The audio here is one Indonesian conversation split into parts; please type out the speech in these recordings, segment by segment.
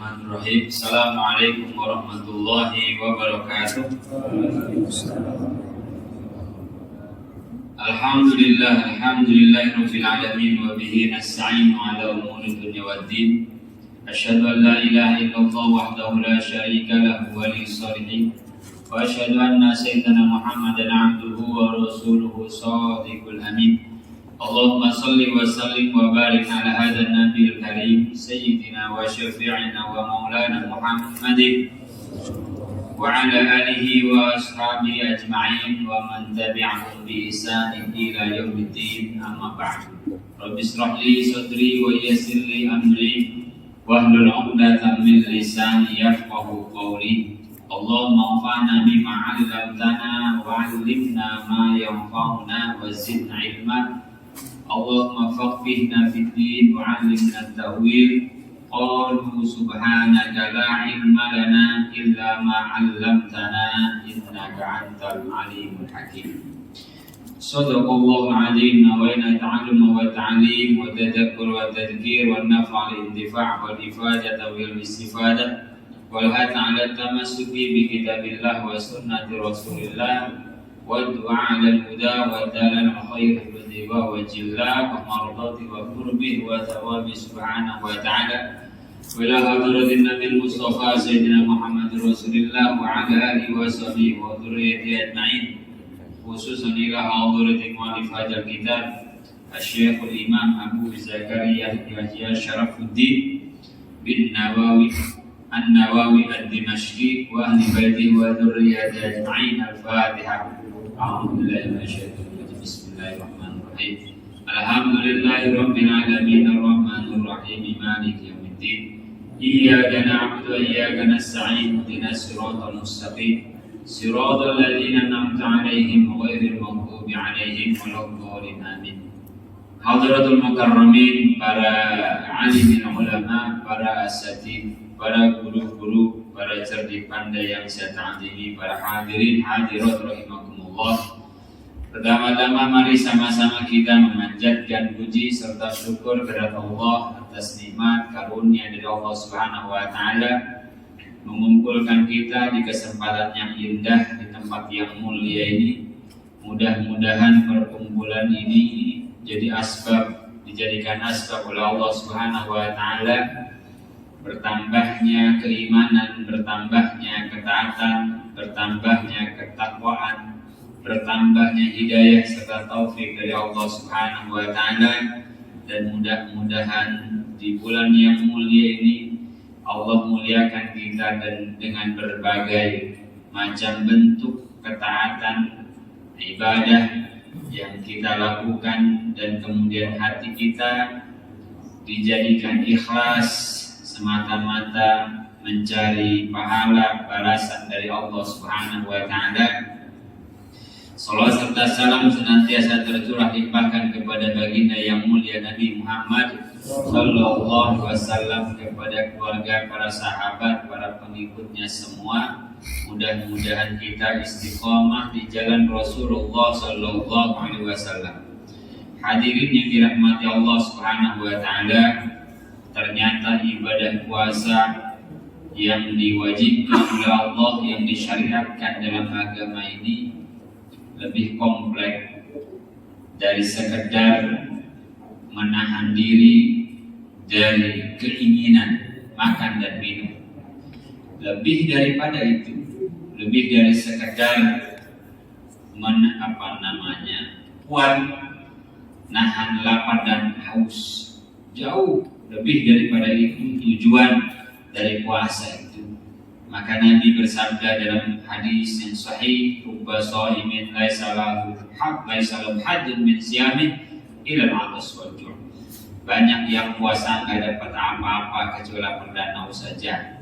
Bismillahirrahmanirrahim. Assalamualaikum warahmatullahi wabarakatuh. Alhamdulillahirabbil alamin wa bihi nasta'inu ala umuri dunya waddin. Asyhadu an la ilaha illallah wahdahu la syarika lahu waliyus shalihin. Wa asyhadu anna sayyidana Muhammadan abduhu wa rasuluhu shadiqul amin. Allahumma salli wa sallim wa barik ala hadha an-nabiyil karim sayyidina wa syafi'ina wa maulana Muhammadin wa ala alihi wa ashabihi ajma'in wa man tabi'ahum bi ihsanin ila yaumiddin, amma ba'du. Rabbi ishrah li sadri wa yassir li amri wahlul 'uqdatam min lisani yafqahu qawli. Allahumma anfa'na bima 'allamtana wa 'allimna ma yanfa'una wa zidna 'ilma. Allahumma faqihna fid din wa 'allimna at-ta'wil. Qalu subhanaka la ilma lana illa ma 'allamtana innaka antal alimul hakim. Shadaqallahu 'azim wa inna ta'alluma wa ta'lim wa tadhakkur wa tadhkir wa nafa' al-intifa' wal ifadata wal istifadah wal hata 'ala tamassuki bi kitabillah wa sunnati rasulillah wa du'a 'ala al-huda wa dalal khair wa wajillah wa mardati wa qurbi wa thawabi subhanahu wa ta'ala wa ila hadratin nabil mustafa sayyidina Muhammad rasulillah wa ala alihi wa sahbihi wa dhurriyyatihi ajma'in, khususan ila hadratin mu'allif hadzal kitab Asy-Syaikh Imam Abu Zakaria Yahya Syarafuddin bin Nawawi An-Nawawi Ad-Dimashqi wa ahli baitihi wa dhurriyyatihi ajma'in. Al-Fatihah. A'udzu billahi minasyaitonir rajim. Bismillahirrahmanirrahim. Alhamdulillahirabbil alamin arrahmanir rahim maliki yaumiddin. Iyyaka na'budu wa iyyaka nasta'in. Ihdinas siratal mustaqim. Siratal ladzina an'amta 'alaihim ghairil maghdubi 'alaihim waladdallin. Amin. Hadratul mukarramin, para alim ulama, para asatidz, para guru-guru, para cerdik pandai yang saya ta'zimi, para hadirin hadirat rahimakumullah. Pertama-tama mari sama-sama kita memanjatkan puji serta syukur kepada Allah atas nikmat karunia dari Allah Subhanahu wa taala, mengumpulkan kita di kesempatan yang indah di tempat yang mulia ini. Mudah-mudahan perkumpulan ini dijadikan asbab oleh Allah Subhanahu wa taala bertambahnya keimanan, bertambahnya ketaatan, bertambahnya ketakwaan, bertambahnya hidayah serta taufik dari Allah Subhanahu wa taala. Dan mudah-mudahan di bulan yang mulia ini Allah muliakan kita dan dengan berbagai macam bentuk ketaatan ibadah yang kita lakukan, dan kemudian hati kita dijadikan ikhlas semata-mata mencari pahala balasan dari Allah Subhanahu wa taala. Salawat serta salam senantiasa tercurah limpahkan kepada baginda yang mulia Nabi Muhammad sallallahu alaihi wasallam, kepada keluarga, para sahabat, para pengikutnya semua. Mudah-mudahan kita istiqomah di jalan Rasulullah sallallahu alaihi wasallam. Hadirin yang dirahmati Allah Subhanahu wa taala, ternyata ibadah puasa yang diwajibkan oleh Allah, yang disyariatkan dalam agama ini lebih kompleks dari sekedar menahan diri dari keinginan makan dan minum. Lebih daripada itu, lebih dari sekedar kuat nahan lapar dan haus. Jauh lebih daripada itu tujuan dari puasa itu. Maka Nabi bersabda dalam hadis yang sahih, "Rubba shaimin laisa lahu haddun min siyamih ila al-'atash wal ju'." Banyak yang puasa enggak dapat apa-apa kecuali lapar dan haus saja.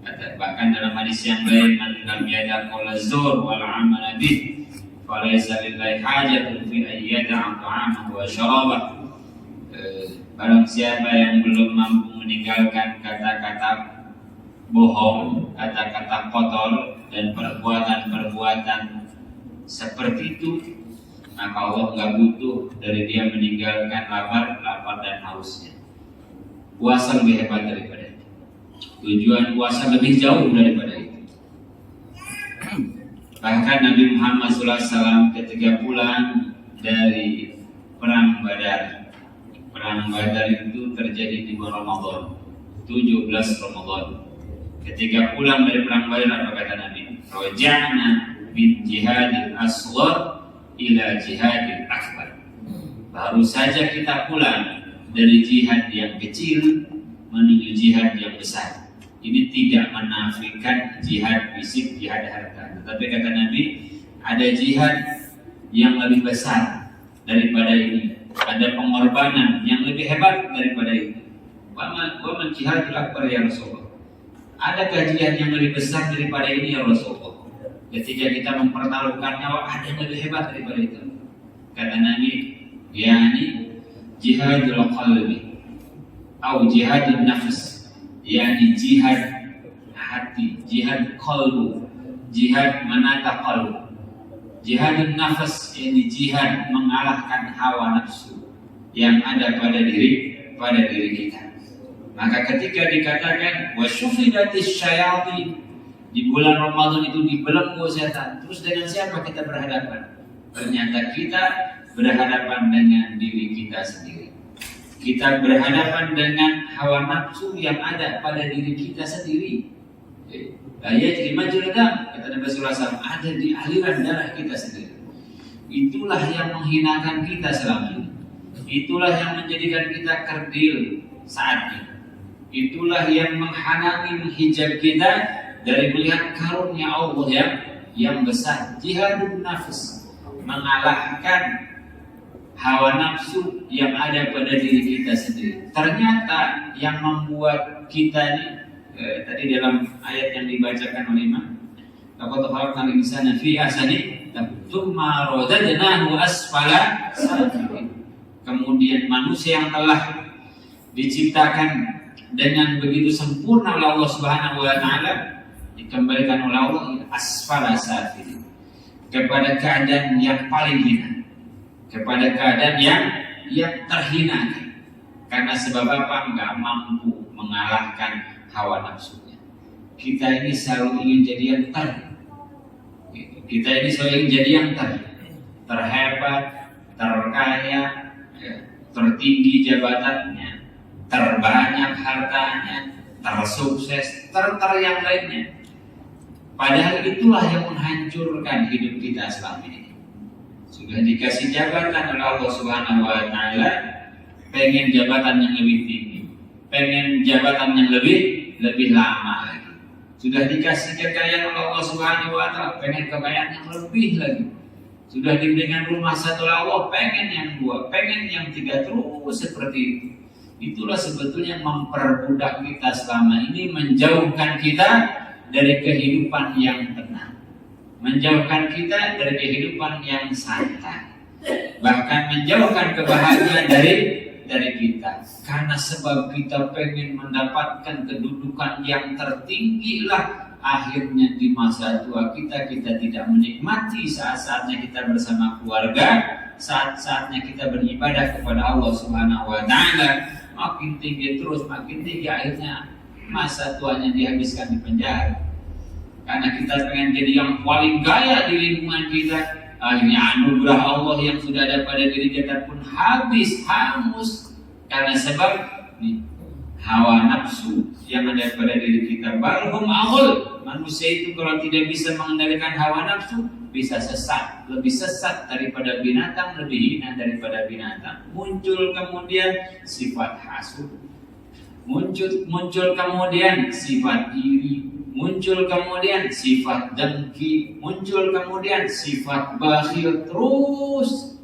Bahkan dalam hadis yang lain, "Man lam yada' qaula zur wal 'amala bih, falaysa lillahi hajatun fi an yada'a ta'amahu wa syarabahu." Barang siapa yang belum mampu meninggalkan kata-kata bohong, kata-kata kotor, dan perbuatan-perbuatan seperti itu, maka Allah nggak butuh dari dia meninggalkan lapar dan hausnya. Puasa lebih hebat daripada itu. Tujuan puasa lebih jauh daripada itu. Bahkan Nabi Muhammad SAW ketika pulang dari Perang Badar. Perang Badar itu terjadi di bulan Ramadan, 17 Ramadan. Ketika pulang dari Perang Badar, apa kata Nabi? Raja'na min jihadil asghar ila jihadil akbar. Baru saja kita pulang dari jihad yang kecil menuju jihad yang besar. Ini tidak menafikan jihad fisik, jihad harta. Tetapi kata Nabi, ada jihad yang lebih besar daripada ini. Ada pengorbanan yang lebih hebat daripada ini. Wa man jihadul akbar ya Rasulullah. Ada jihad yang lebih besar daripada ini ya Rasulullah. Ketika kita mempertaruhkan nyawa, ada yang lebih hebat daripada itu. Kata Nabi, yakni jihadul qalbi atau jihadun nafs, yakni jihad hati, jihad qalbu, jihad menata qalbu. Jihadun nafas, yakni jihad mengalahkan hawa nafsu yang ada pada diri kita. Maka ketika dikatakan wasyufidatis syayatin, di bulan Ramadan itu dibelenggu setan, terus dengan siapa kita berhadapan? Ternyata kita berhadapan dengan diri kita sendiri. Kita berhadapan dengan hawa nafsu yang ada pada diri kita sendiri. Daya terima jurnal, kata Nabi Sallallahu Alaihi Wasallam, ada di aliran darah kita sendiri. Itulah yang menghinakan kita selama ini. Itulah yang menjadikan kita kerdil saat ini. Itulah yang menghalangi, menghijab kita dari melihat karunia Allah yang besar. Jihadun nafs, mengalahkan hawa nafsu yang ada pada diri kita sendiri. Ternyata yang membuat kita ini tadi dalam ayat yang dibacakan oleh Imam, laqad khalaqnal insana fi ahsani thumma radadnahu asfala safilin. Kemudian manusia yang telah diciptakan dengan begitu sempurna oleh Allah Subhanahu wa taala dikembalikan oleh Allah asfala safilin, kepada keadaan yang paling hina, kepada keadaan yang terhina. Karena sebab apa? Enggak mampu mengalahkan hawa nafsunya. Kita ini selalu ingin jadi yang kita ini selalu ingin jadi yang terhebat, terkaya, tertinggi jabatannya, terbanyak hartanya, tersukses, yang lainnya. Padahal itulah yang menghancurkan hidup kita selama ini. Sudah dikasih jabatan oleh Allah Subhanahu wa taala, pengen jabatan yang lebih tinggi, pengen jabatan yang lebih lama lagi. Sudah dikasih kekayaan oleh Allah Subhanahu wa taala, pengen kekayaan yang lebih lagi. Sudah diberikan rumah satu oleh Allah, pengen yang dua, pengen yang tiga, terus seperti itu. Itulah sebetulnya memperbudak kita selama ini, menjauhkan kita dari kehidupan yang tenang, menjauhkan kita dari kehidupan yang santai, bahkan menjauhkan kebahagiaan dari kita. Karena sebab kita pengen mendapatkan kedudukan yang tertinggi lah, akhirnya di masa tua kita tidak menikmati saat-saatnya kita bersama keluarga, saat-saatnya kita beribadah kepada Allah Subhanahu wa taala. Makin tinggi terus, makin tinggi, akhirnya masa tuanya dihabiskan di penjara. Karena kita pengen jadi yang paling kaya di lingkungan kita, akhirnya anugerah Allah yang sudah ada pada diri kita pun habis, hangus. Karena sebab hawa nafsu yang ada pada diri kita. Balhum aghul, manusia itu kalau tidak bisa mengendalikan hawa nafsu, bisa sesat, lebih sesat daripada binatang, lebih hina daripada binatang. Muncul kemudian sifat hasud, muncul kemudian sifat iri, muncul kemudian sifat dengki, muncul kemudian sifat bakhil. Terus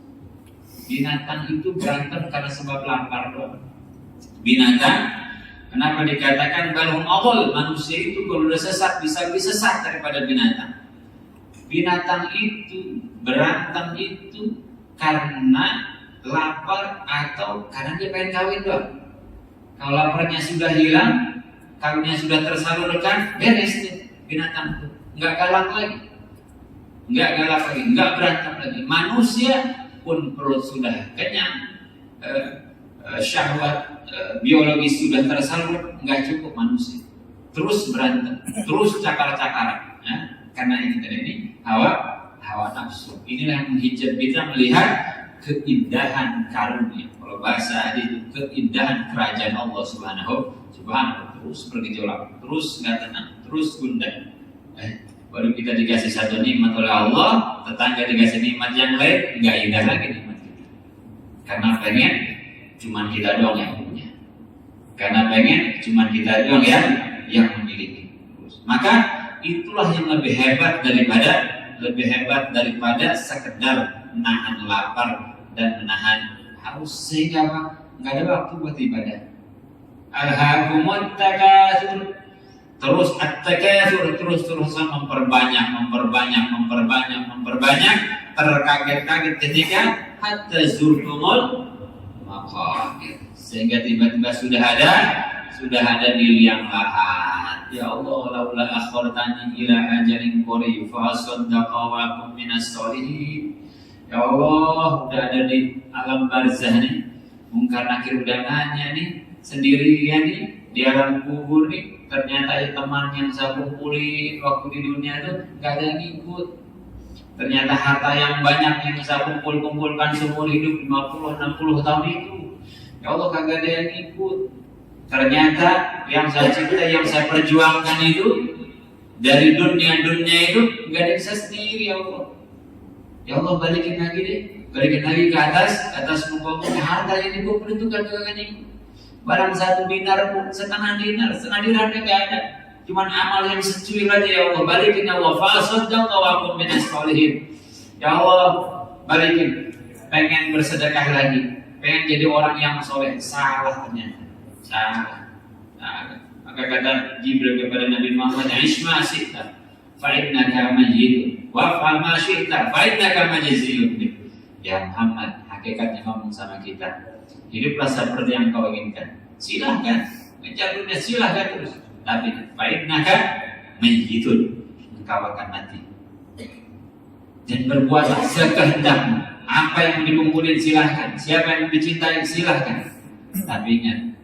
binatang itu berantem karena sebab lapar doang. Binatang, kenapa dikatakan balhum aghul? Manusia itu kalau sudah sesat bisa lebih sesat daripada binatang. Binatang itu berantem itu karena lapar atau karena dia pengen kawin doang. Kalau laparnya sudah hilang, kawinnya sudah tersalurkan, beres deh binatang itu. Nggak galak lagi, nggak berantem lagi. Manusia pun perut sudah kenyang, syahwat biologis sudah tersalur, nggak cukup manusia. terus berantem, terus cakar-cakaran. Ya? Karena ini hawa nafsu. Inilah yang menghijab kita melihat keindahan karunia. Kalau bahasa hadis itu keindahan kerajaan Allah Subhanahu terus bergejolak, terus nggak tenang, terus gundah. Baru kita dikasih satu nikmat oleh Allah, tetangga dikasih nikmat yang lain, nggak indah lagi nikmat kita. Karena pengen cuman kita doang yang punya. Karena pengen cuman kita doang yang memiliki. Maka itulah yang lebih hebat daripada sekedar menahan lapar dan menahan haus, sehingga nggak ada waktu buat ibadah. Alhaakumut takatsur, terus at-takatsur, terus-terusan memperbanyak, terkaget-kaget ketika hatta zurtumul maqabir, sehingga tiba-tiba sudah ada di liang lahat. Ya Allah, laula akhartani ila ajalin qarib fa asaddaqa wa akum minas sholihin. Ya Allah, udah ada di alam barzah nih, mungkar nakir udah nanya nih, sendirian nih di alam kubur nih, ternyata teman yang saya kumpulin waktu di dunia itu gak ada yang ikut. Ternyata harta yang banyak yang saya kumpulkan seumur hidup 50-60 tahun itu, ya Allah kagak ada yang ikut. Ternyata yang saya cinta, yang saya perjuangkan itu dari dunia itu gak ada yang saya sendiri. Ya Allah, ya Allah, balikin lagi deh, balikin lagi ke atas muka harta yang gue peruntukkan juga kan ini. Barang 1 dinar pun setengah dinarnya gak ada, cuman amal yang secuil aja. Ya Allah, balikin ya Allah, fasaddaqa wa akum minas sholihin. Ya Allah, balikin, pengen bersedekah lagi, pengen jadi orang yang soleh, salah ternyata, salah. Maka kata Jibril kepada Nabi Muhammad, "Ishma syi'ta fa innaka mayyitun wa fa'al ma syi'ta fa innaka majziyun." Ya Muhammad, hakikatnya ngomong sama kita, hiduplah seperti yang kau inginkan. Silahkan, ngejar dunia silahkan terus. Tapi fa'innaka mayyitun, engkau akan mati. Dan berbuat sekehendakmu. Apa yang dikumpulin silahkan, siapa yang dicintai silahkan. Tapi ingat,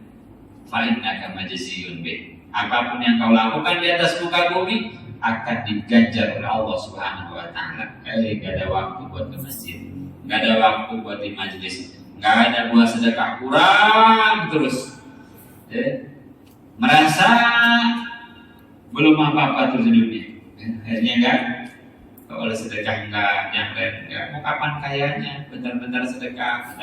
fa'innaka majziyun bih. Apapun yang kau lakukan di atas muka bumi akan diganjar oleh Allah Subhanahu wa taala. Gak ada waktu buat ke masjid, gak ada waktu buat di majelis, gak ada buat sedekah, kurang terus. Merasa belum apa-apa terus hidupnya. Akhirnya kalau sedekah yang lain enggak. Mau kapan kayanya? Bentar-bentar sedekah.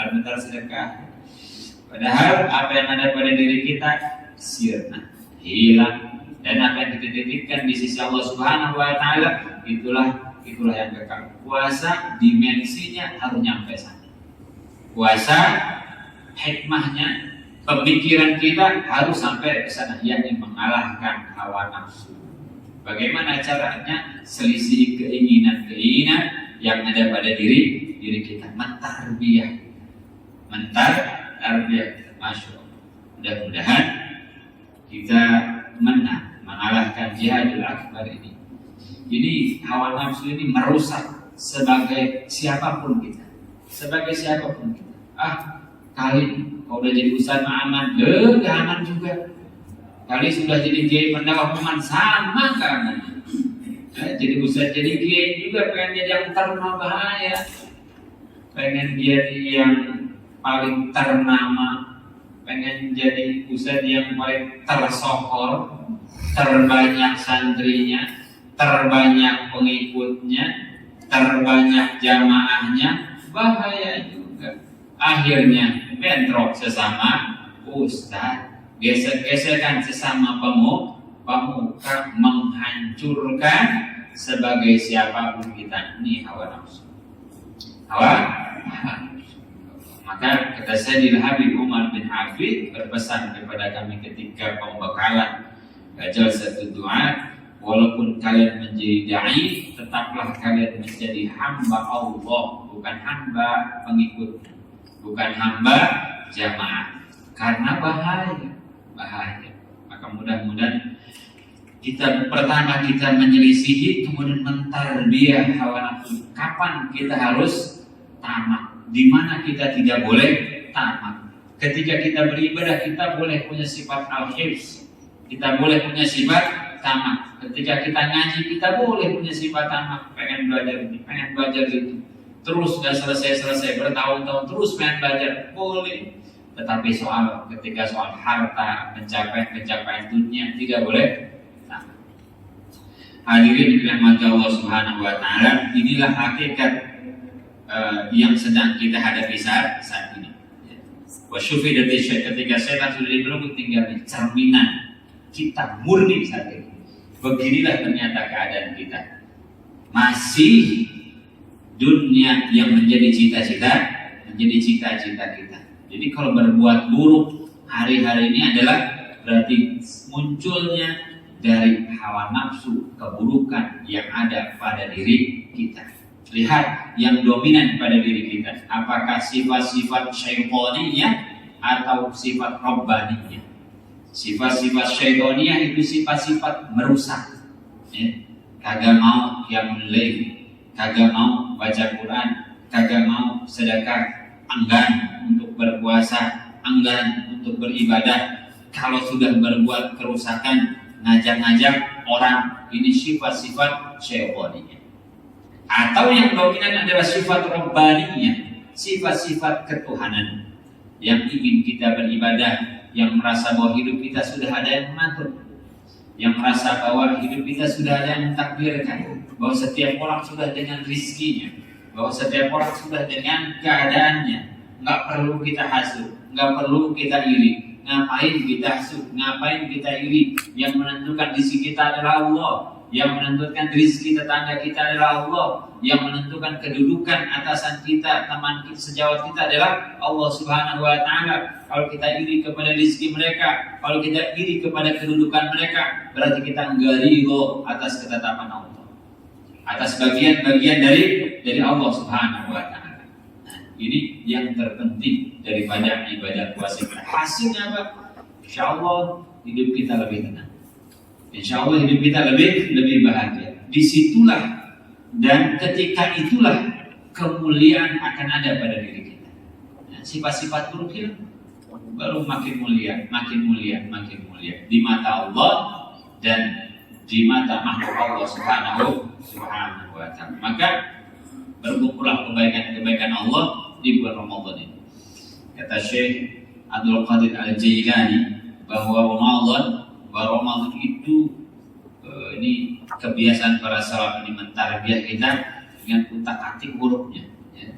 Padahal apa yang ada pada diri kita sirna, hilang. Dan apa yang kita titipkan di sisi Allah Subhanahu wa taala itulah yang kekal. Puasa dimensinya harus nyampe sana. Puasa hikmahnya, pemikiran kita harus sampai ke sana, yakni mengalahkan hawa nafsu. Bagaimana caranya? Selisih keinginan yang ada pada diri kita. Mentarbiyah. Masya Allah. Mudah-mudahan kita mengalahkan jihadul akbar ini. Jadi hawa nafsu ini merusak sebagai siapapun kita. Kali kalau udah jadi ustaz aman, gak aman juga. Kali sudah jadi kiai pendakwah aman, sama gak aman. Jadi ustaz jadi kiai juga pengen jadi yang bahaya. Pengen jadi yang paling ternama, pengen jadi ustaz yang paling tersohor, terbanyak santrinya, terbanyak pengikutnya, terbanyak jamaahnya, bahaya juga. Akhirnya bentrok sesama ustaz, gesek-gesekan sesama pemuka, menghancurkan sebagai siapapun kita. Ini hawa nafsu. Maka kata Sayyidina Habib Umar bin Hafid berpesan kepada kami ketika pembekalan jalsatul du'a, walaupun kalian menjadi dai, tetaplah kalian menjadi hamba Allah, bukan hamba pengikut, bukan hamba jamaah, karena bahaya. Maka mudah-mudahan kita menyelisihi, kemudian mentarbiyah hawa nafsu. Kapan kita harus tamak? Di mana kita tidak boleh tamak? Ketika kita beribadah, kita boleh punya sifat al-hifz, Kita boleh punya sifat tamak. Ketika kita ngaji, kita boleh punya sifat tamak. Pengen belajar ini, pengen belajar itu. Terus gak selesai-selesai, bertahun-tahun terus pengen belajar, boleh. Tetapi ketika soal harta, pencapaian dunia, tidak boleh. Hadirin dirahmati Allah Subhanahu wa taala, inilah hakikat yang sedang kita hadapi saat ini. Wa syufidati syaitan, ketika setan sudah dibelenggu, tinggal cerminan kita murni saat ini. Beginilah ternyata keadaan kita. Masih dunia yang menjadi cita-cita kita. Jadi kalau berbuat buruk hari-hari ini adalah berarti munculnya dari hawa nafsu keburukan yang ada pada diri kita. Lihat yang dominan pada diri kita, apakah sifat-sifat syaitaniyah atau sifat rabbaniyah. Sifat-sifat syaitaniyah itu sifat-sifat merusak, ya. Kagak mau qiyamul lail, kagak mau baca Quran, kagak mau sedekah, enggan untuk berpuasa, enggan untuk beribadah. Kalau sudah berbuat kerusakan, ngajak-ngajak orang, ini sifat-sifat syaitaniyah. Atau yang dominan adalah sifat rabbaniyah, sifat-sifat ketuhanan yang ingin kita beribadah, yang merasa bahwa hidup kita sudah ada yang mengatur, yang merasa bahwa hidup kita sudah ada yang mentakdirkan, bahwa setiap orang sudah dengan rizkinya, bahwa setiap orang sudah dengan keadaannya. Nggak perlu kita hasud, nggak perlu kita iri. Ngapain kita hasud, ngapain kita iri? Yang menentukan rizki kita adalah Allah, yang menentukan rizki tetangga kita adalah Allah, yang menentukan kedudukan atasan kita, teman kita, sejawat kita adalah Allah Subhanahu wa taala. Kalau kita iri kepada rizki mereka, kalau kita iri kepada kedudukan mereka, berarti kita enggak ridho atas ketetapan Allah, atas bagian-bagian dari Allah Subhanahu wa taala. Ini yang terpenting daripada ibadah puasa kita. Hasilnya apa? Insyaallah hidup kita lebih tenang. Insyaallah hidup kita lebih bahagia. Disitulah dan ketika itulah kemuliaan akan ada pada diri kita. Nah, sifat-sifat buruk hilang, baru makin mulia di mata Allah dan di mata makhluk Allah Subhanahu wa taala. Maka berkumpullah kebaikan Allah di bulan Ramadan ini. Kata Syekh Abdul Qadir Al-Jailani bahwa Ramadan itu ini kebiasaan para salaf ini mentarbiah kita dengan utak-atik hurufnya, ya.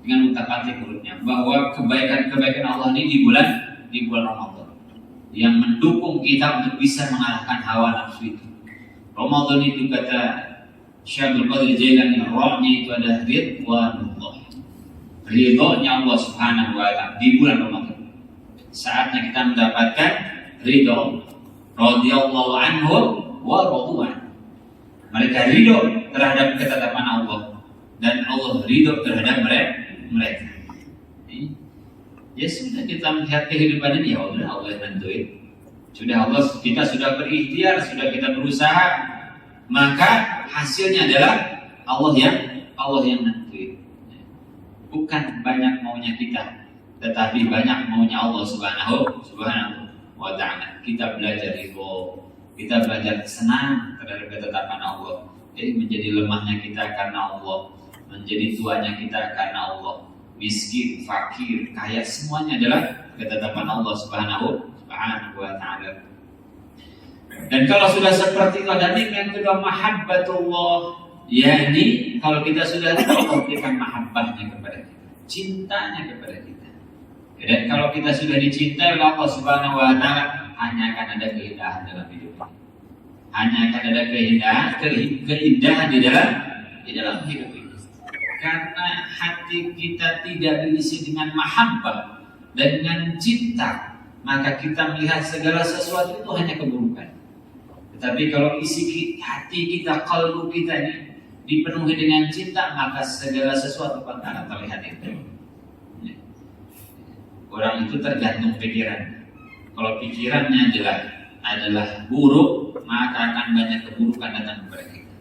Dengan utak-atik hurufnya bahwa kebaikan Allah ini di bulan Ramadan yang mendukung kita untuk bisa mengalahkan hawa nafsu itu. Ramadan itu kata Syekh Abdul Qadir Jailani, rohnya itu ada ridwanullah, ridhonya Allah Subhanahu wa taala di bulan Ramadan. Saatnya kita mendapatkan ridho. Radhiyallahu anhu wa radwan. Mereka ridho terhadap ketetapan Allah dan Allah ridho terhadap mereka. Ya sudah, kita melihat kehidupan ini, ya Allah yang nentuin. Kita sudah berikhtiar, sudah kita berusaha, maka hasilnya adalah Allah yang nentuin. Bukan banyak maunya kita, tetapi banyak maunya Allah Subhanahu wa taala. Kita belajar itu, kita belajar senang terhadap ketetapan Allah. Jadi menjadi lemahnya kita karena Allah, menjadi tuanya kita karena Allah. Miskin, fakir, kaya, semuanya adalah ketetapan Allah Subhanahu wa taala. Dan kalau sudah seperti itu, dan yang kedua mahabbatullah, yakni kalau kita sudah memberikan mahabbahnya kepada kita, cintanya kepada kita. Dan kalau kita sudah dicintai oleh Allah Subhanahu wa taala, hanya akan ada keindahan dalam hidup ini. Hanya akan ada keindahan di dalam hidup ini. Karena hati kita tidak diisi dengan mahabbah dan dengan cinta, maka kita melihat segala sesuatu itu hanya keburukan. Tetapi kalau isi hati kita, kalbu kita ini dipenuhi dengan cinta, maka segala sesuatu akan terlihat itu. Orang itu tergantung pikiran. Kalau pikirannya adalah buruk, maka akan banyak keburukan datang kepada kita.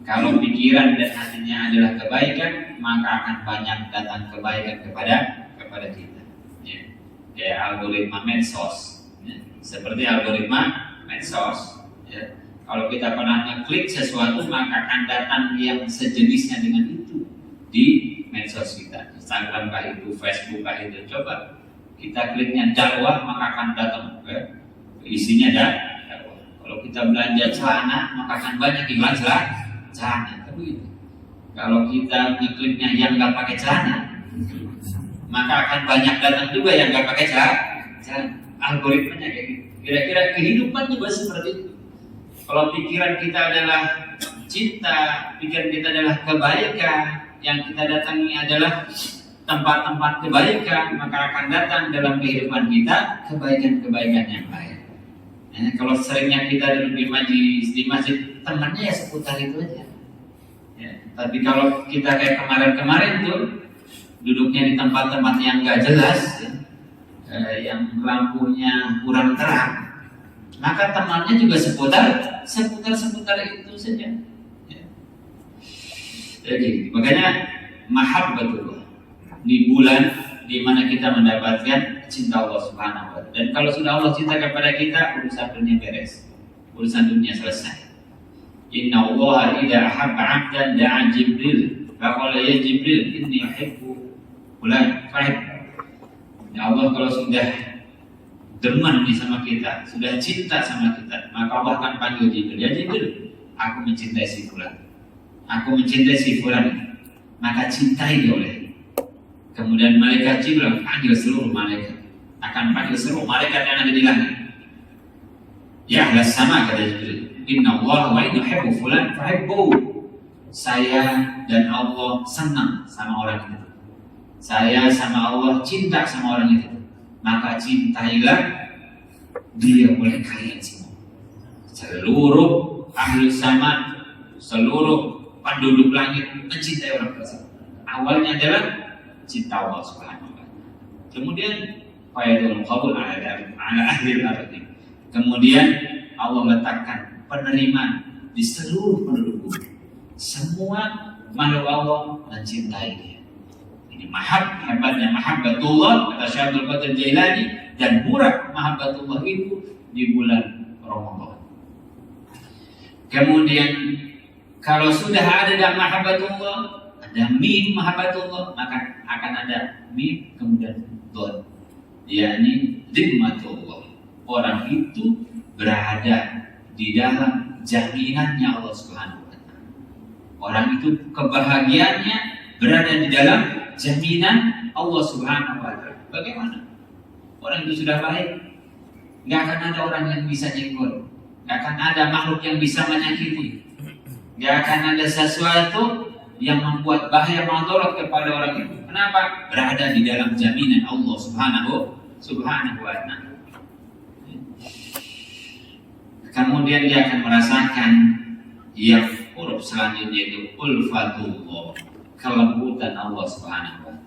Kalau pikiran dan hatinya adalah kebaikan, maka akan banyak datang kebaikan kepada kita. Ya. Kayak algoritma medsos, ya. Seperti algoritma medsos. Ya. Kalau kita pernah ngeklik sesuatu, maka akan datang yang sejenisnya dengan itu di medsos kita. Instagram kah itu, Facebook kah itu. Coba kita kliknya dakwah, maka akan datang isinya dakwah. Kalau kita belanja celana, maka akan banyak iklan celana. Begitu. Kalau kita ngekliknya yang nggak pakai celana, maka akan banyak datang juga yang nggak pakai celana. Algoritmanya kayak gitu. Kira-kira kehidupan juga seperti itu. Kalau pikiran kita adalah cinta, pikiran kita adalah kebaikan, yang kita datangi adalah tempat-tempat kebaikan, maka akan datang dalam kehidupan kita kebaikan-kebaikan yang lain. Kalau seringnya kita duduk di masjid, temannya ya seputar itu aja. Ya, tapi kalau kita kayak kemarin-kemarin tuh duduknya di tempat-tempat yang gak jelas, yang lampunya kurang terang, maka temannya juga seputar itu saja. Ya. Jadi makanya mahabbatullah di bulan di mana kita mendapatkan cinta Allah Subhanahu wa taala. Dan kalau sudah Allah cinta kepada kita, urusan dunia beres, urusan dunia selesai. Inna Allah idza ahabba 'abdan da'a Jibril, faqala ya Jibril inni uhibbu fulan fahib. Ya Allah kalau sudah demen sama kita, sudah cinta sama kita, maka Allah akan panggil Jibril. Ya Jibril, aku mencintai si fulan, aku mencintai si fulan, maka cintai dia oleh. Kemudian malaikat Jibril panggil seluruh malaikat, akan panggil seluruh malaikat yang ada di langit. Ya ahlas sama, kata Jibril, inna Allah wa inna yuhibbu fulan fahibbu. Saya dan Allah senang sama orang itu. Saya sama Allah cinta sama orang itu. Maka cintailah dia oleh kalian semua. Seluruh ahli sama, seluruh penduduk langit mencintai orang tersebut. Awalnya adalah cinta Allah Subhanahu wa taala. Kemudian fayadul qabul ala ahli al-ardi. Kemudian Allah letakkan penerimaan di seluruh penduduk bumi. Semua makhluk Allah mencintai dia. Ini hebatnya mahabbatullah, kata Syekh Abdul Qadir Jailani, dan murah mahabbatullah itu di bulan Ramadan. Kemudian kalau sudah ada dalam mahabbatullah, ada mim mahabbatullah, maka akan ada mim kemudian dot, yakni dhimmatullah. Orang itu berada di dalam jaminannya Allah Subhanahu wa taala. Orang itu kebahagiaannya berada di dalam jaminan Allah Subhanahu wa taala. Bagaimana? Orang itu sudah baik, nggak akan ada orang yang bisa nyenggol, nggak akan ada makhluk yang bisa menyakiti, nggak akan ada sesuatu yang membuat bahaya madarat kepada orang itu. Kenapa? Berada di dalam jaminan Allah Subhanahu wa taala. Kemudian dia akan merasakan yang huruf selanjutnya itu ulfatullah, kelembutan Allah Subhanahu wa taala.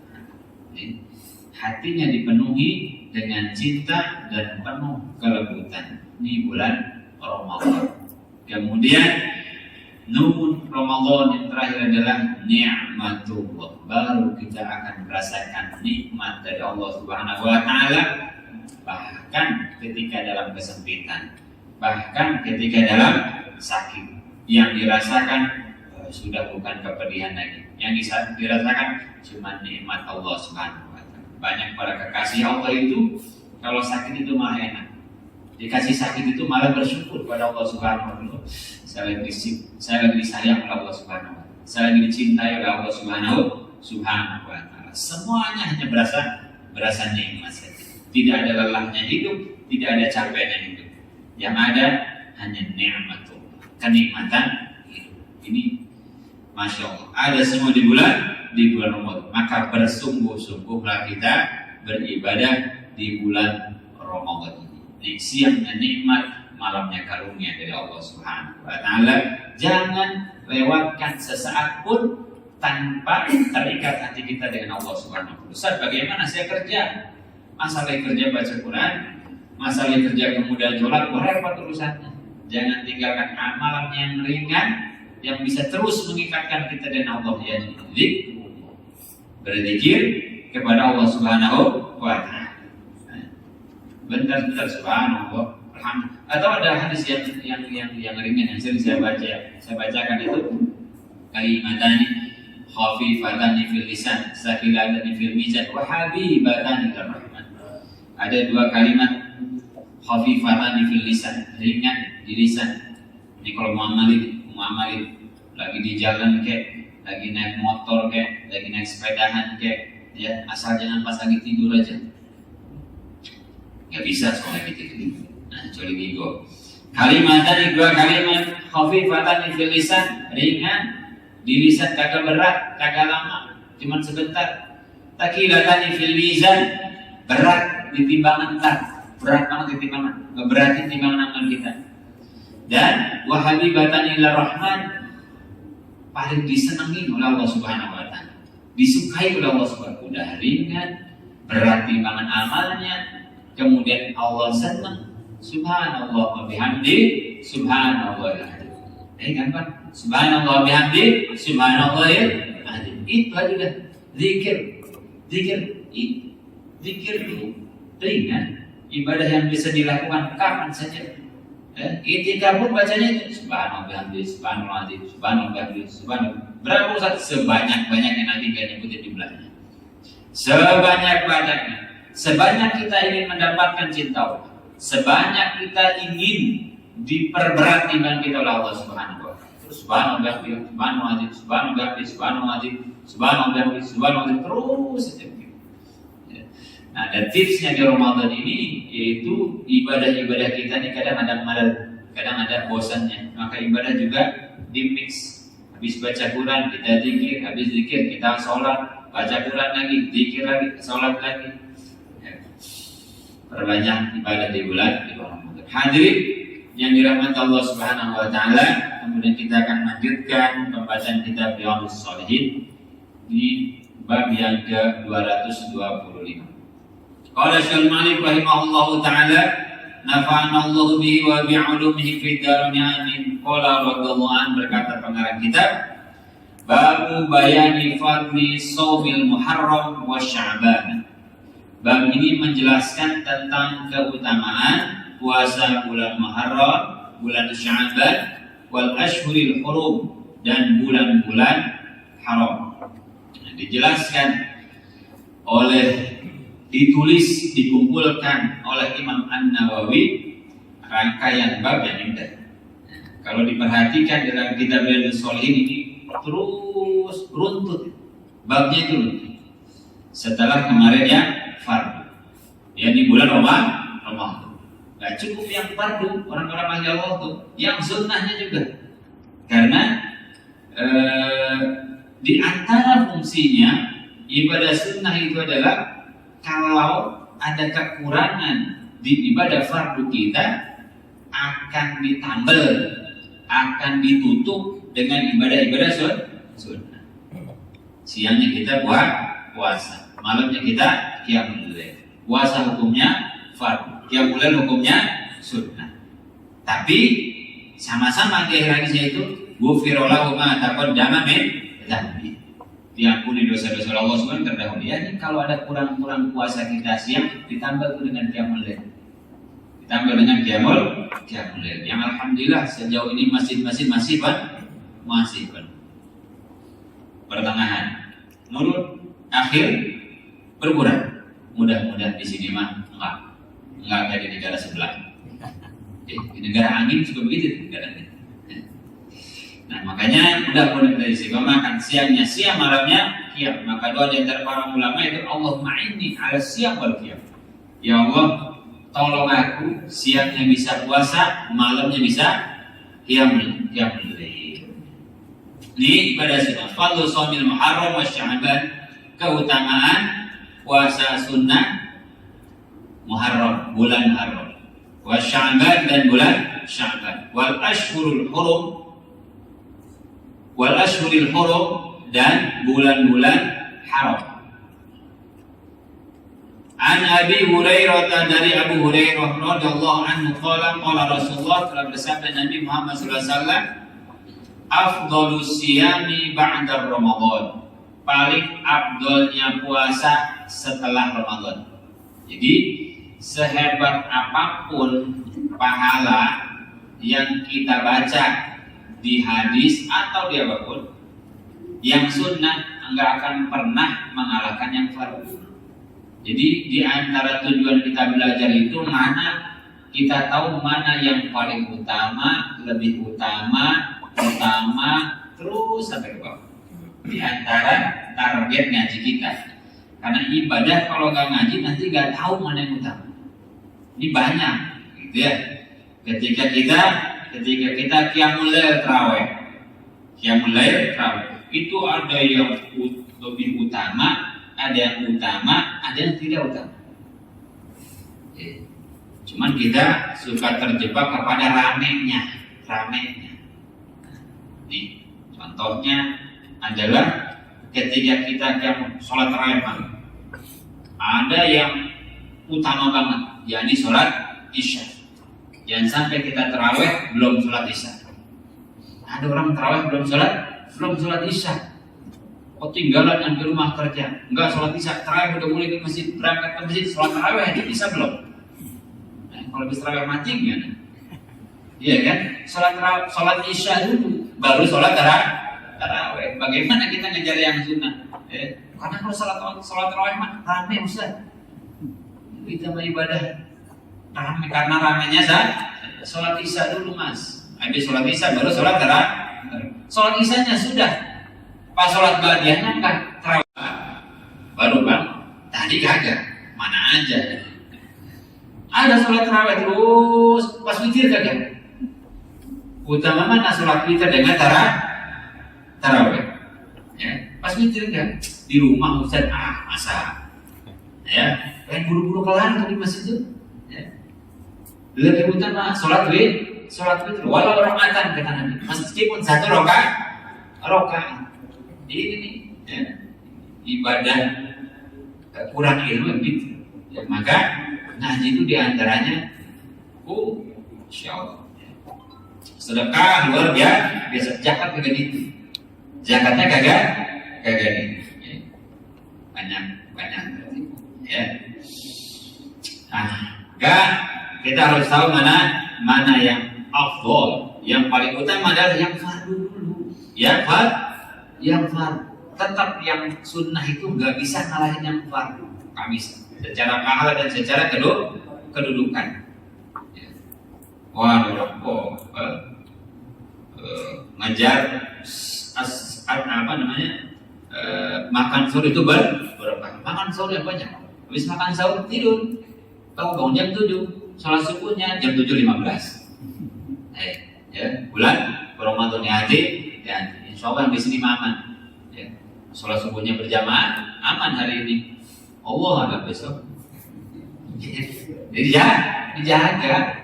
Hatinya dipenuhi dengan cinta dan penuh kelembutan di bulan Ramadan. Kemudian nun Ramadan yang terakhir adalah ni'matullah. Baru kita akan merasakan nikmat dari Allah Subhanahu wa taala, bahkan ketika dalam kesempitan, bahkan ketika dalam sakit, yang dirasakan sudah bukan kepedihan lagi. Yang dirasakan cuma nikmat Allah Subhanahu wa taala. Banyak para kekasih Allah itu kalau sakit itu malah enak. Dikasih sakit itu malah bersyukur pada Allah Subhanahu wa taala. Saya lagi disayang oleh Allah Subhanahu wa taala. Saya lagi dicintai oleh Allah Subhanahu wa taala. Semuanya hanya berasa nikmat saja. Tidak ada lelahnya hidup, tidak ada capeknya hidup. Yang ada hanya nikmatullah, kenikmatan hidup. Ini Masya Allah, ada semua di bulan Ramadan. Maka bersungguh-sungguhlah kita beribadah di bulan Ramadan ini. Siangnya nikmat, malamnya karunia dari Allah Subhanahu wa taala. Jangan lewatkan sesaat pun tanpa terikat hati kita dengan Allah Subhanahu wa taala. Ustaz, bagaimana saya kerja? Masalah kerja baca Quran, masalah kerja kemudian sholat, repot urusannya. Jangan tinggalkan amalan yang ringan yang bisa terus mengikatkan kita dengan Allah, ya berzikir kepada Allah Subhanahu wa taala. Bentar subhanallah, Atau ada hadis yang ringan yang sering saya bacakan itu kalimatani khafifatani fil lisan sakilatani fil mizan wa habibatani lir rahman. Ada dua kalimat khafifatani fil lisan, ringan di lisan. Ini kalau muamalah lagi di jalan kek, lagi naik motor kek, lagi naik sepedahan kek, ya asal jangan pas lagi tidur aja. Gak bisa soalnya gitu. Nah, kecuali gigo. Kalimat tadi dua kalimat khafifatan fil lisan, ringan di lisan, kagak berat, kagak lama, cuman sebentar. Takilatan fil mizan, berat di timbangan berat banget di timbangan, ngeberatin timbangan amal kita. Dan wahabibatan ila rahman, paling disenangi oleh Allah Subhanahu wa taala, disukai oleh Allah Subhanahu wa taala, ringan, berat timbangan amalnya, kemudian Allah senang. Subhanallah wa bihamdi, subhanallah al-azim. Gampang. Subhanallah wa bihamdi, subhanallah al-azim. Itu aja dah. Zikir itu ringan, ibadah yang bisa dilakukan kapan saja. Itikaf pun bacanya itu subhanallah bihamdi, subhanallah al-azim, subhanallah bihamdi, subhanallah. Berapa Ustaz? Sebanyak-banyaknya, nanti gak nyebutin jumlahnya. Sebanyak-banyaknya. Sebanyak kita ingin mendapatkan cinta Allah, sebanyak kita ingin diperberat timbangan kita oleh Allah Subhanahu wa taala. Terus subhanallah bihamdi, subhanallah al-azim, subhanallah bihamdi, subhanallah al-azim, subhanallah bihamdi, subhanallah al-azim, terus saja. Nah, dan tipsnya di Ramadan ini yaitu ibadah-ibadah kita ini kadang ada malal, kadang ada bosannya. Maka ibadah juga dimix. Habis baca Quran kita zikir, habis zikir kita sholat, baca Quran lagi, zikir lagi, sholat lagi. Perbanyak ibadah di bulan Ramadan. Hadirin yang dirahmati Allah Subhanahu wa taala, kemudian kita akan lanjutkan pembacaan kitab Riyadhus Shalihin di bab yang ke-225. Qala Syekh Malik rahimahullahu taala, nafa'ana Allah bihi wa bi'ulumihi fid dharain amin. Qala radhiyallahu an, berkata pengarang kitab, babu bayani fadli shaumil Muharram wa Sya'ban. Bab ini menjelaskan tentang keutamaan puasa bulan Muharram, bulan Sya'ban, wal ashhuril hurum, dan bulan-bulan haram. Dijelaskan oleh, ditulis, dikumpulkan oleh Imam An-Nawawi rangkaian bab yang indah. Kalau diperhatikan dalam kitab Riyadhus Shalihin ini terus runtut, babnya itu runtut. Setelah kemarin yang fardu, ya di bulan Ramadan. Gak cukup yang fardu, orang-orang ahli Allah tuh, yang sunnahnya juga. Karena di antara fungsinya ibadah sunnah itu adalah kalau ada kekurangan di ibadah fardu kita akan ditambal, akan ditutup dengan ibadah-ibadah sunnah. Siangnya kita puasa, malamnya kita qiyamul lail. Puasa hukumnya fardu, qiyamul lail hukumnya sunnah. Tapi sama-sama di akhir hadisnya itu ghufira lahu ma taqaddama min dzambi. Diampuni dosa-dosa Allah SWT terdahulu. Ya, kalau ada kurang-kurang puasa kita siang, ditambah dengan qiyamul lail. Ditambah dengan qiyamul lail. Yang alhamdulillah sejauh ini masih pertengahan. Menurut akhir berkurang. Mudah-mudahan di sini mah enggak kayak di negara sebelah. Di negara angin juga begitu negaranya. Nah, makanya mudah-mudahan dari istiqomah makan siangnya siang, malamnya qiyam. Maka doa di antara para ulama itu, Allahumma inni ala siyam wal qiyam. Ya Allah, tolong aku siangnya bisa puasa, malamnya bisa qiyamul lail. Ini ibadah sunnah. Fadlu shaumil Muharram wa Sya'ban, keutamaan puasa sunnah Muharram, bulan Muharram, wa Sya'ban, dan bulan Sya'ban, wal ashhurul hurum, wal ashhuril hurum, dan bulan-bulan haram. An Abi Hurairah, dari Abu Hurairah radhiyallahu anhu qala Rasulullah, telah bersabda Nabi Muhammad sallallahu alaihi wasallam, afdhalus siyami ba'da Ramadan, paling afdolnya puasa setelah Ramadan. Jadi sehebat apapun pahala yang kita baca di hadis atau di apapun, yang sunnah enggak akan pernah mengalahkan yang fardu. Jadi di antara tujuan kita belajar itu mana kita tahu mana yang paling utama, lebih utama, terus sampai ke bawah. Di antara target ngaji kita. Karena ibadah kalau nggak ngaji nanti nggak tahu mana yang utama. Ini banyak, gitu ya. Ketika kita qiyamul lail tarawih, itu ada yang lebih utama, ada yang utama, ada yang tidak utama. Cuman kita suka terjebak kepada ramenya. Nih, contohnya adalah ketika kita sholat tarawih, ada yang utama banget, yakni sholat isya. Jangan sampai kita tarawih belum sholat isya. Ada orang tarawih belum sholat isya. Tinggalan yang di rumah kerja, enggak sholat isya, tarawih udah mulai ke masjid, berangkat ke masjid, sholat tarawih aja isya belum. Nah, kalau bisa tarawih mati gimana? Iya kan? Sholat isya dulu, baru sholat tarawih. Bagaimana kita ngejar yang sunnah? Karena kalau sholat tarawih mah rame Ustaz. Kita mau ibadah rame, karena ramenya sholat isya dulu Mas. Habis sholat isya baru sholat tarawih. Sholat isyanya sudah, pas sholat badiahnya kan tarawih baru bang. Tadi kagak, mana aja. Ada sholat tarawih terus, pas witir kagak. Utama mana sholat witir dengan tarawih? Ya, pas witir kan di rumah Ustaz, masa ya, pengen buru-buru kelar tuh di masjid itu. Ya. Lebih utama sholat witir walau rakaatan kata Nabi, meskipun satu rakaat. Ini ya, ibadah kurang ilmu gitu. Ya, maka ngaji itu diantaranya, insya Allah. Sedekah luar biasa, zakat kagak gitu. Zakatnya kagak gitu. Ya. Banyak ya. Kita harus tahu mana yang afdol, yang paling utama adalah yang fardu dulu. Yang fardu. Tetap yang sunnah itu nggak bisa ngalahin yang fardu. Nggak bisa. Secara pahala dan secara kedudukan. Ya. Ngajar makan sahur itu berapa? Makan sahur yang banyak. Habis makan sahur tidur. Tahu bangun jam 7, sholat subuhnya jam 7.15. Ya, bulan Ramadan ya, insya Allah di sini aman. Ya, sholat subuhnya berjamaah aman hari ini. Allah ada besok. Jadi dijaga.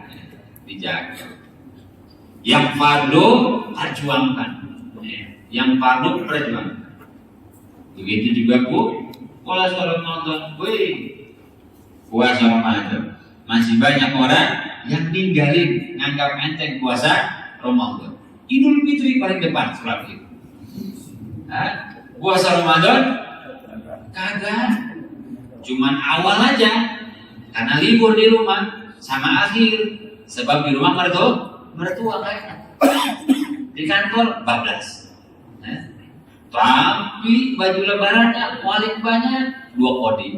Yang fardu perjuangkan. Yang fardu perjuangkan. Begitu juga puasa Ramadan. Puasa Ramadan. Masih banyak orang yang ninggalin, nganggap enteng puasa Ramadan. Idul Fitri paling depan sholat itu. Puasa Ramadan kagak. Cuman awal aja. Karena libur di rumah sama akhir. Sebab di rumah mertua kayaknya. Di kantor bablas. Tapi baju lebarannya paling banyak 2 kodi.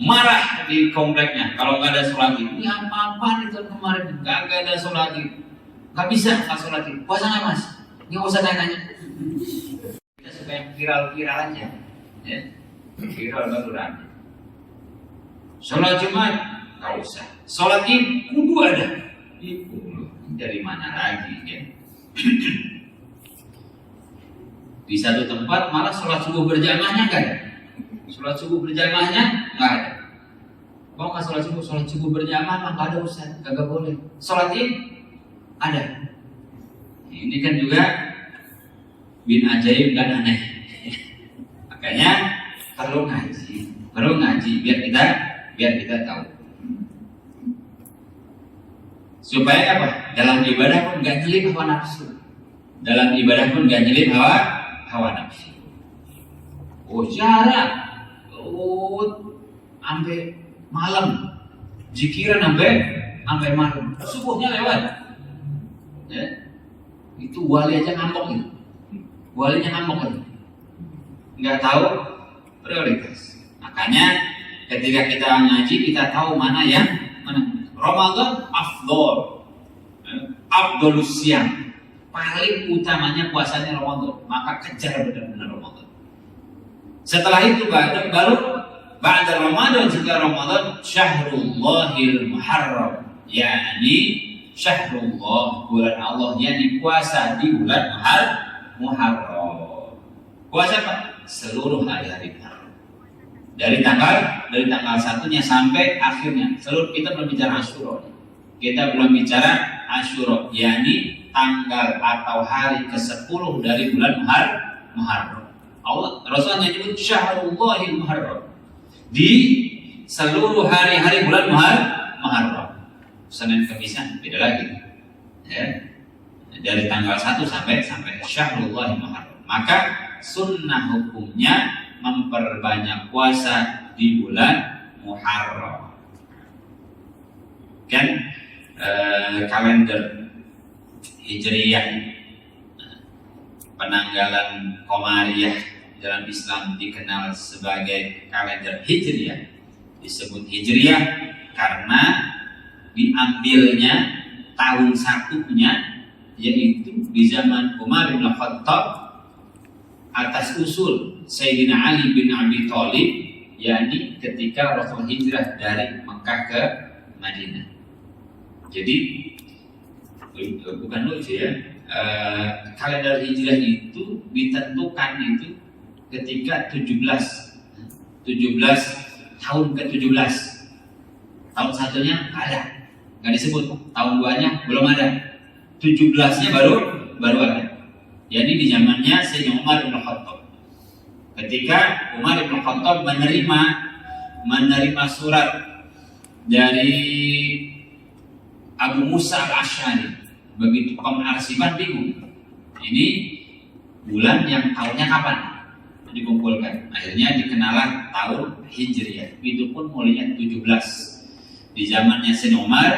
Marah di kompleknya kalau nggak ada sholat id. Ini apa-apa itu kemarin nggak ada sholat id. Nggak bisa nggak sholat id. Puasa nggak Mas? Nggak usah tanya. Kita suka yang viral aja. Ya. Viral baru rame. Sholat Jumat nggak usah. Sholat id kudu ada. Dari mana lagi ya? Di satu tempat malah sholat subuh berjamaahnya nggak ada. Sholat subuh berjamaahnya nggak ada. Mau nggak sholat subuh berjamaah mah nggak ada Ustaz, kagak boleh. Sholat id ada. Ini kan juga bin ajaib dan aneh. Makanya perlu ngaji biar kita tahu. Supaya apa? Dalam ibadah pun nggak nyelip hawa nafsu. Hawa nafsu. Jarak sampai malam Zikiran sampai malam. Subuhnya lewat. Ya. Itu wali aja ngambek gitu. Walinya ngambek gitu. Nggak tahu prioritas. Makanya ketika kita ngaji kita tahu mana yang mana. Ramadan afdolus siyam. Paling utamanya puasanya Ramadan, maka kejar benar-benar Ramadan. Setelah itu baru ba'da Ramadan, setelah Ramadan Syahrullahil Muharram, yakni Syahrullah, bulan Allah, yakni puasa di bulan Muharram. Puasa apa? Seluruh hari-hari Muharram. Dari tanggal 1-nya sampai akhirnya. Seluruh kita belum bicara Asyura. Kita belum bicara Asyura, yakni tanggal atau hari ke-10 dari bulan Muharram. Allah Rasulnya menyebut Syahrullahil Muharram. Di seluruh hari-hari bulan Muharram. Senin Kemisan beda lagi. Ya. Dari tanggal 1 sampai Syahrullahil Muharram. Maka sunnah hukumnya memperbanyak puasa di bulan Muharram. Kan kalender Hijriyah, penanggalan Qamariyah dalam Islam dikenal sebagai kalender Hijriyah. Disebut Hijriyah karena diambilnya tahun satunya, yaitu di zaman Umar bin Khattab atas usul Sayyidina Ali bin Abi Thalib, yakni ketika Rasul hijrah dari Mekah ke Madinah. Jadi bukan lucu ya, kalender hijrah itu ditentukan itu ketika 17 tahun ke-17. Tahun satunya ada, nggak disebut. Tahun 2-nya belum ada. 17-nya baru ada. Jadi di zamannya Sayyidina Umar bin Khattab. Ketika Umar bin Khattab menerima surat dari Abu Musa al-Asy'ari, begitu kaum Arsiban bingung. Ini bulan yang tahunnya kapan dikumpulkan? Akhirnya dikenalah tahun Hijriyah. Itu pun mulainya 17 di zamannya Sayyidina Umar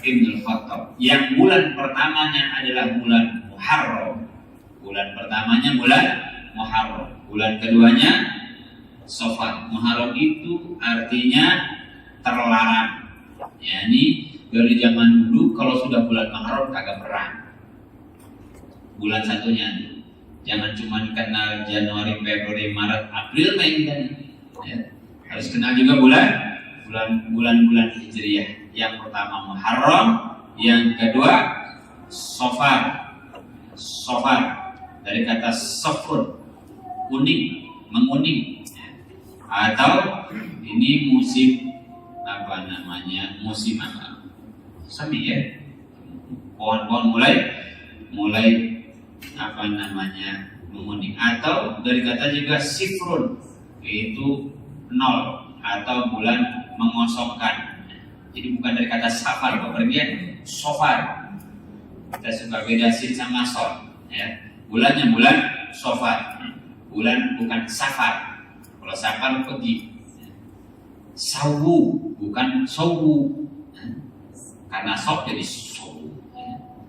bin Khattab. Yang bulan pertamanya adalah bulan Muharram. Bulan pertamanya bulan Muharram. Bulan keduanya Safar. Muharram itu artinya terlarang. Yani dari zaman dulu kalau sudah bulan Muharram kagak perang. Bulan satunya jangan cuma kenal Januari, Februari, Maret, April Mei tadi. Ya. Harus kenal juga bulan-bulan Hijriyah. Yang pertama Muharram, yang kedua Safar. Dari kata safrun, kuning, menguning. Atau ini musim musim apa? Semi ya, pohon-pohon mulai menguning. Atau dari kata juga sifrun, yaitu 0 atau bulan mengosongkan. Jadi bukan dari kata safar, bepergian sofar. Kita suka beda sin sama sol. Ya. Bulannya bulan sofar, bulan bukan safar. Kalau safar pergi. Sawu bukan sawu. Karena sok jadi sawu.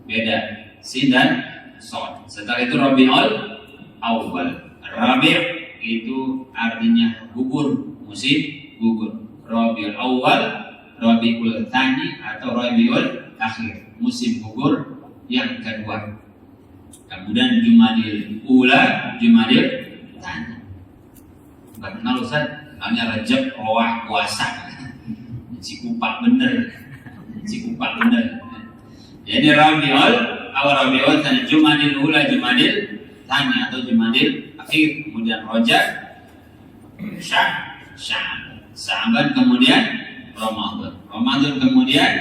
Beda sin dan sol. Setelah itu Rabiul Awal. Rabi' itu artinya gugur, musim gugur. Rabiul Awal, Rabiul Tsani atau Rabiul Akhir, musim gugur yang kedua. Kemudian Jumadil Ula, Jumadil Tsani. Enggak kenal Ustaz, namanya Rajab, Roah, puasa. Cikupak bener. Jadi Rabiul Awal, Rabiul Tsani, Jumadil Ula, Jumadil Tsani atau Jumadil Akhir, kemudian Rajab, Sya'ban, kemudian Ramadan kemudian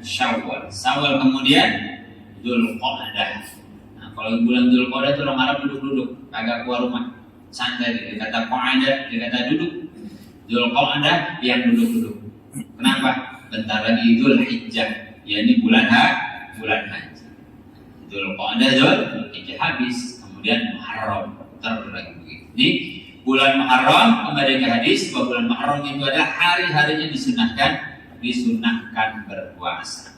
Syawal kemudian Dzulqa'dah. Nah, kalau bulan Dzulqa'dah itu orang Arab duduk-duduk, agak keluar rumah, santai. Dia kata qa'adah, dia kata duduk. Dzulqa'dah yang duduk-duduk. Kenapa? Bentar lagi Dzulhijjah, yakni bulan haji. Dzulqa'dah Dzulhijjah habis, kemudian Muharram terlagi begitu. Ini bulan Muharram, kembali ke hadis bahwa bulan Muharram itu adalah hari-harinya disunahkan disunahkan berpuasa.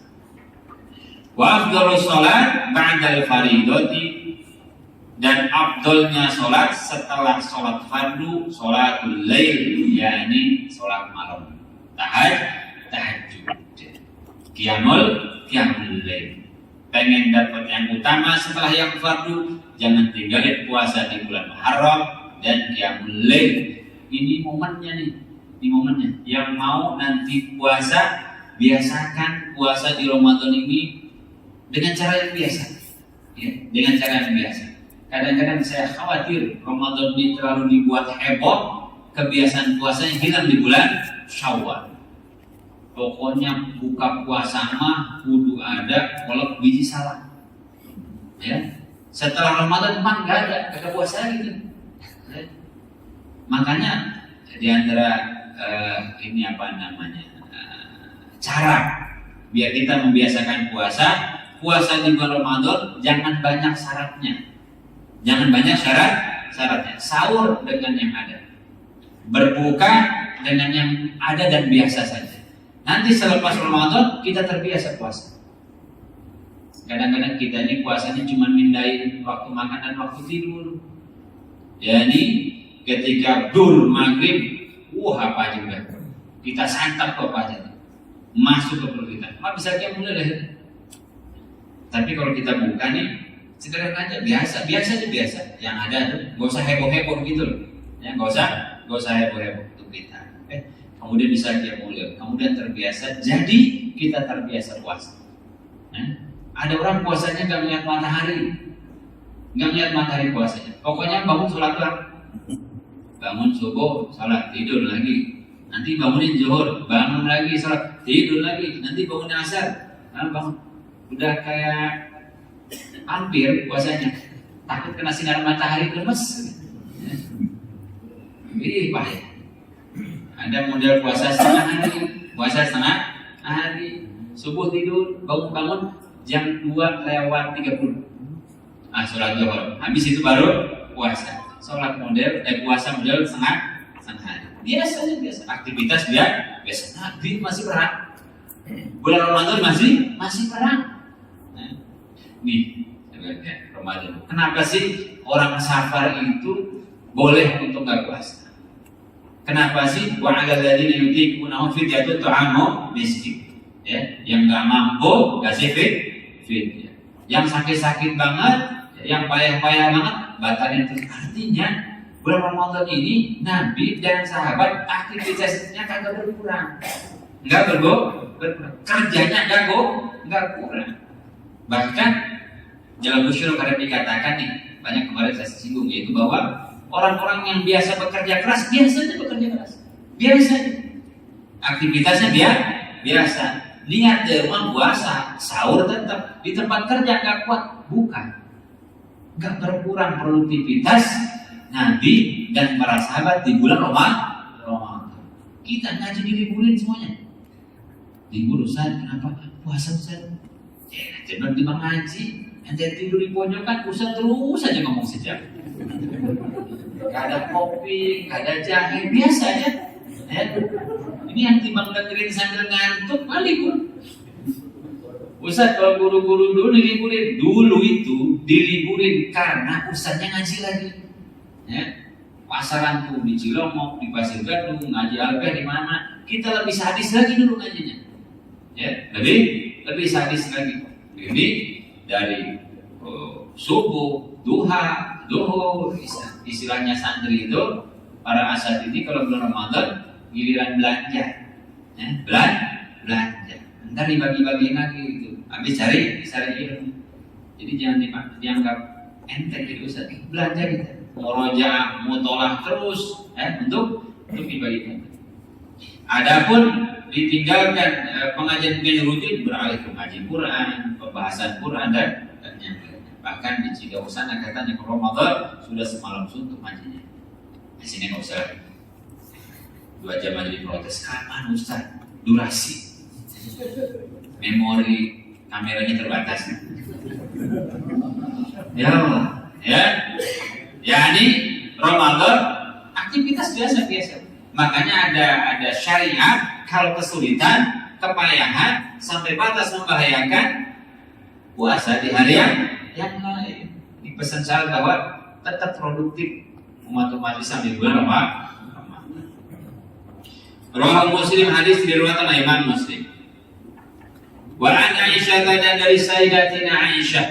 Wa afdhalus shalat ba'dal fardhati, dan afdolnya sholat setelah sholat fardu sholatul lail, yakni sholat malam, tahajud, qiyamul lail. Pengen dapat yang utama setelah yang fardu, jangan tinggalin puasa di bulan Muharram dan qiyamul lail. Ini momennya nih, ini momennya. Yang mau nanti puasa, biasakan puasa di Ramadan ini dengan cara yang biasa, ya, dengan cara yang biasa. Kadang-kadang saya khawatir Ramadan ini terlalu dibuat heboh, kebiasaan puasanya hilang di bulan Syawal. Pokoknya buka puasa mah kudu ada kolak biji salah. Ya, setelah Ramadan mah nggak ada puasa gitu. Ya. Makanya di antara ini apa namanya cara biar kita membiasakan puasa di bulan Ramadan, jangan banyak syaratnya. Jangan banyak syaratnya. Sahur dengan yang ada, berbuka dengan yang ada dan biasa saja. Nanti selepas Ramadan kita terbiasa puasa. Kadang-kadang kita ini puasanya cuma mindahin waktu makan dan waktu tidur. Jadi ketika dur maghrib, apa aja udah kita santap apa aja, masuk ke perut kita. Bisa mulai deh. Tapi kalau kita buka nih, sederhana aja, biasa aja. Yang ada tuh, gak usah heboh-heboh gitu loh. Ya, gak usah heboh-heboh untuk kita. Kemudian bisa dia mulai, kemudian terbiasa. Jadi kita terbiasa puasa. Ada orang puasanya gak melihat matahari, puasanya. Pokoknya bangun sholat lah, bangun subuh sholat, tidur lagi. Nanti bangunin zuhur, bangun lagi sholat, tidur lagi. Nanti bangun asar, bangun. Udah kayak hampir puasanya, takut kena sinar matahari lemes. Ini bahaya. Ada model puasa setengah hari, subuh tidur, bangun jam 2:30, sholat zuhur. Habis itu baru puasa. Puasa model setengah hari. Biasa. Aktivitas biasa. Nabi masih berat. Bulan Ramadan masih berat. Nih, Ramadan. Kenapa sih orang safar itu boleh untuk nggak puasa? Kenapa sih? Wa 'alal ladzina yutiqunahu fidyatun ta'amu miskin. Ya, yang nggak mampu kasih fit. Yang sakit banget, yang payah banget, batalin terus. Artinya bulan Ramadan ini Nabi dan sahabat aktivitasnya kagak berkurang, nggak berkurang. Kerjanya nggak kurang. Bahkan dalam usul karena dikatakan nih, banyak kemarin saya singgung, yaitu bahwa orang-orang yang biasa bekerja keras, biasa. Aktivitasnya biasa. Niat di rumah puasa, sahur tetap, di tempat kerja nggak kuat, bukan. Nggak berkurang produktivitas Nabi dan para sahabat di bulan Ramadan. Kita ngaji diliburin semuanya. Libur Ustaz, kenapa? Puasa Ustaz. Jangan timbang ngaji, ente tidur di pojokan, Ustaz terus aja ngomong sejam. Gak ada kopi, gak ada jahe, biasa aja. Ini yang timbang dengerin sambil ngantuk, libur. Ustaz, kalau guru-guru dulu diliburin, diliburin karena Ustaznya ngaji lagi. Pasaran tuh di Cilongok, di Pasir Gadung, ngaji Alpeh di mana? Kita lebih sadis lagi dulu ngajinya. Lebih sadis lagi. Ini dari subuh, duha, zuhur, istilahnya santri itu, para asatidz kalau bulan Ramadan giliran belanja, belanja. Ntar dibagi-bagiin lagi gitu. Habis cari ilmu. Jadi jangan dianggap enteng gitu Ustaz. Belanja kita, murojaah, mutolah terus, untuk dibagikan. Adapun ditinggalkan pengajian rutin, beralih ke ngaji Quran, pembahasan Quran dan yang lainnya. Bahkan di Cidahu sana katanya kalau Ramadan sudah semalam suntuk ngajinya. Di sini nggak usah 2 jam aja diprotes. Kapan Ustaz? Durasi, memori kameranya terbatas. Ini Ramadan aktivitas biasa. Makanya ada syariat. Kalau kepayahan sampai batas membahayakan puasa di hari yang lain. Ini pesan saya bahwa tetap produktif umat-umat Islam di bulan Ramadan. Rawahu Muslim, hadis diriwayatkan oleh Imam Muslim. Wa an Aisyah, dan dari Sayyidatina Aisyah,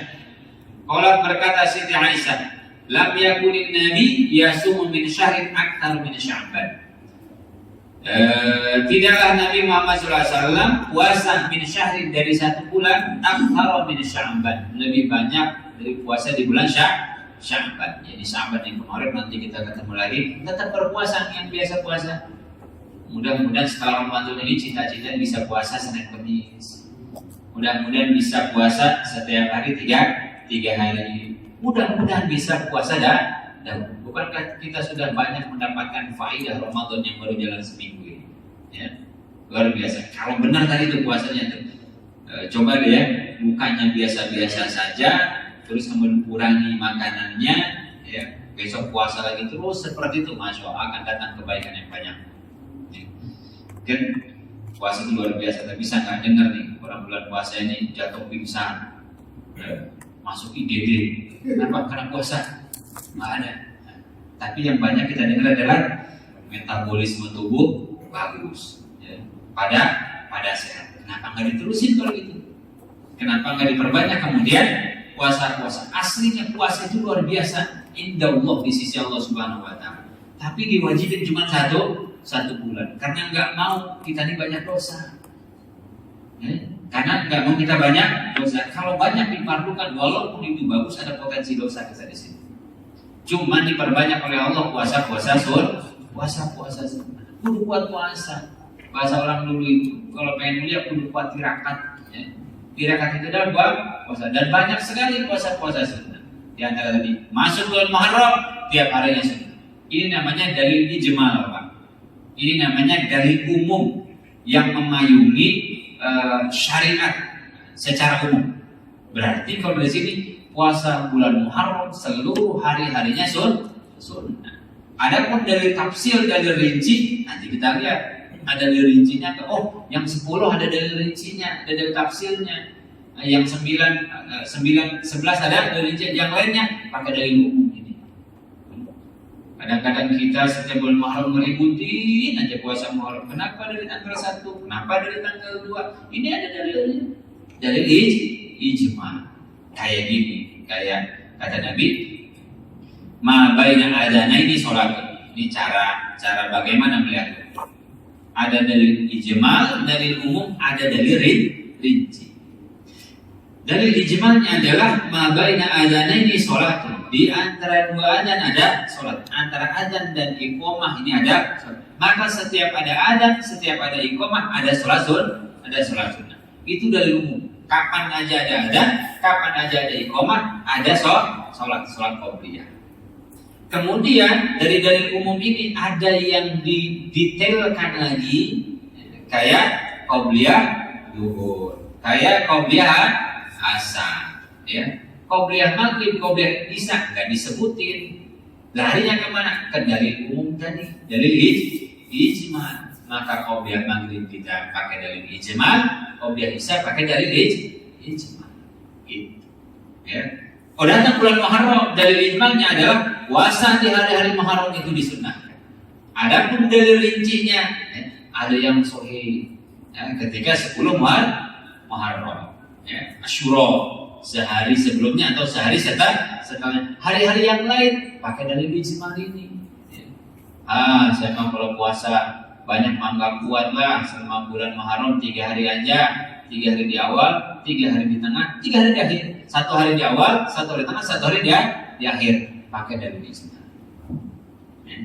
qalat, berkata Siti Aisyah, lam yakunin nabi yasumu min syahrin akthar min Sya'ban. Tidaklah Nabi Muhammad SAW puasa min syahrin dari satu bulan akthar min Sya'ban, lebih banyak dari puasa di bulan Sya'ban. Jadi Sya'ban yang kemarin nanti kita ketemu lagi, tetap berpuasa yang biasa puasa. Mudah-mudahan setelah Ramadan ini cita-cita bisa puasa Senin Kamis. Mudah-mudahan bisa puasa setiap hari tiga hari. Mudah-mudahan bisa puasa dan bukankah kita sudah banyak mendapatkan faedah Ramadan yang baru jalan seminggu ini? Ya, luar biasa. Kalau benar tadi itu puasanya tuh, coba deh ya, mukanya biasa-biasa saja, terus kemudian kurangi makanannya, ya, besok puasa lagi terus seperti itu, masya Allah akan datang kebaikan yang banyak. Ya. Kan puasa itu luar biasa. Tapi bisa nggak dengar nih orang bulan puasa ini jatuh pingsan, ya, masuk IGD, kenapa? Karena puasa. Nggak ada. Tapi yang banyak kita dengar adalah metabolisme tubuh bagus, ya, pada sehat. Kenapa nggak diterusin kalau gitu? Kenapa nggak diperbanyak kemudian puasa? Aslinya puasa itu luar biasa indah Allah di sisi Allah Subhanahu Wa Taala. Tapi diwajibin cuma satu bulan, karena nggak mau kita ini banyak dosa. Ya? Karena nggak mau kita banyak dosa. Kalau banyak diperlukan, walaupun itu bagus, ada potensi dosa kita di sini. Cuma diperbanyak oleh Allah puasa sunnah. Kudu kuat puasa. Bahasa orang dulu itu kalau pengen mulia kudu kuat tirakat. Ya. Tirakat itu adalah puasa, dan banyak sekali puasa sunnah. Di antara tadi masuk bulan Muharram tiap harinya sunnah. Ini namanya dalil ijmal, Pak. Ini namanya dalil umum yang memayungi syariat secara umum. Berarti kalau dari sini puasa bulan Muharram seluruh hari-harinya sunnah. Adapun dari tafsir, dari rinci, nanti kita lihat ada dari rincinya. Oh, yang 10 ada dari rincinya, ada dari tafsirnya. Yang 11 ada dari rinci. Yang lainnya pakai dari umum ini. Kadang-kadang kita setiap bulan Muharram ngeributin aja puasa Muharram. Kenapa dari tanggal 1? Kenapa dari tanggal 2? Ini ada dari ijma. Kayak gini, kayak kata Nabi, ma baina adzanaini sholat. Ini cara bagaimana melihat. Ada dalil ijmal, dalil umum, ada dalil rinci. Dalil ijmalnya adalah ma baina adzanaini sholat. Di antara dua adzan ada sholat. Antara adzan dan iqamah ini ada sholat. Maka setiap ada adzan, setiap ada iqamah, ada sholat sunnah. Itu dalil umum. Kapan aja ada adzan, kapan aja ada iqamah, ada sholat qabliyah. Kemudian dari dalil umum ini ada yang didetailkan lagi, kayak qabliyah zuhur, kayak qabliyah asar, ya. Qabliyah maghrib, qabliyah isya nggak disebutin. Larinya kemana? Ke dalil umum tadi, dalil ijma. Maka qabliyah maghrib kita pakai dalil ijma, qabliyah isya pakai dalil ijma. Gitu. Ya. Oh, datang bulan Muharram, dalil ijmanya adalah puasa di hari-hari Muharram itu disunnahkan. Adapun dalil rincinya, ada yang sahih, ya, ketika 10 Muharram, ya, Asyura sehari sebelumnya atau sehari setelahnya. Hari-hari yang lain pakai dalil ijma ini. Ya. Saya mau kalau puasa banyak mangga kuat lah selama bulan Muharram 3 hari aja. 3 hari di awal, 3 hari di tengah, 3 hari di akhir. 1 hari di awal, 1 hari di tengah, 1 hari di akhir. Pakai dalil ijma. Ya.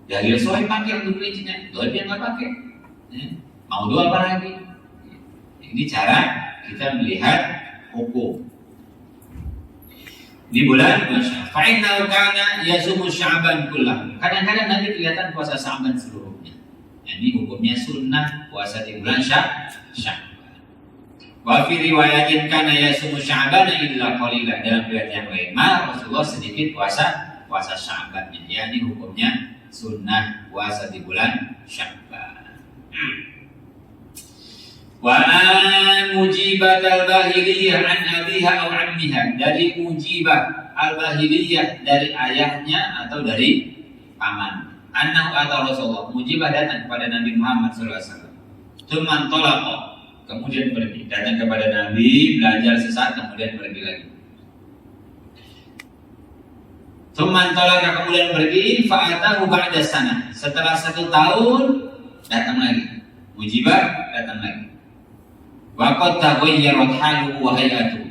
Dalil sahih pakai untuk rincinya, doa dia nggak pakai. Ya. Mau doa apa lagi? Ya. Ini cara kita melihat hukum. Di bulan Fa'innahu kana yasumu Sya'ban kullah. Kadang-kadang Nabi kelihatan puasa Sya'ban seluruhnya. Ini hukumnya sunnah puasa di bulan Sya'ban. Wa fi riwayatin kana yasumu Sya'ban illa qalilan. Dalam riwayat yang lain, Rasulullah sedikit puasa Sya'ban. Ya, ini hukumnya sunnah puasa di bulan Sya'ban. Wa an mujibat al-bahiliyah an abiha aw ammiha, dari mujibah al-bahiliyah dari ayahnya atau dari paman. Annahu ata Rasulullah, mujibah datang kepada Nabi Muhammad sallallahu alaihi wasallam. Tsumma talaqa, kemudian pergi, datang kepada Nabi, belajar sesaat kemudian pergi lagi. Tsumma talaqa, kemudian pergi, fa'atahu ba'da sana, setelah 1 tahun datang lagi. Mujibah datang lagi. Wa qad taghayyarat haluhu wa hay'atuhu,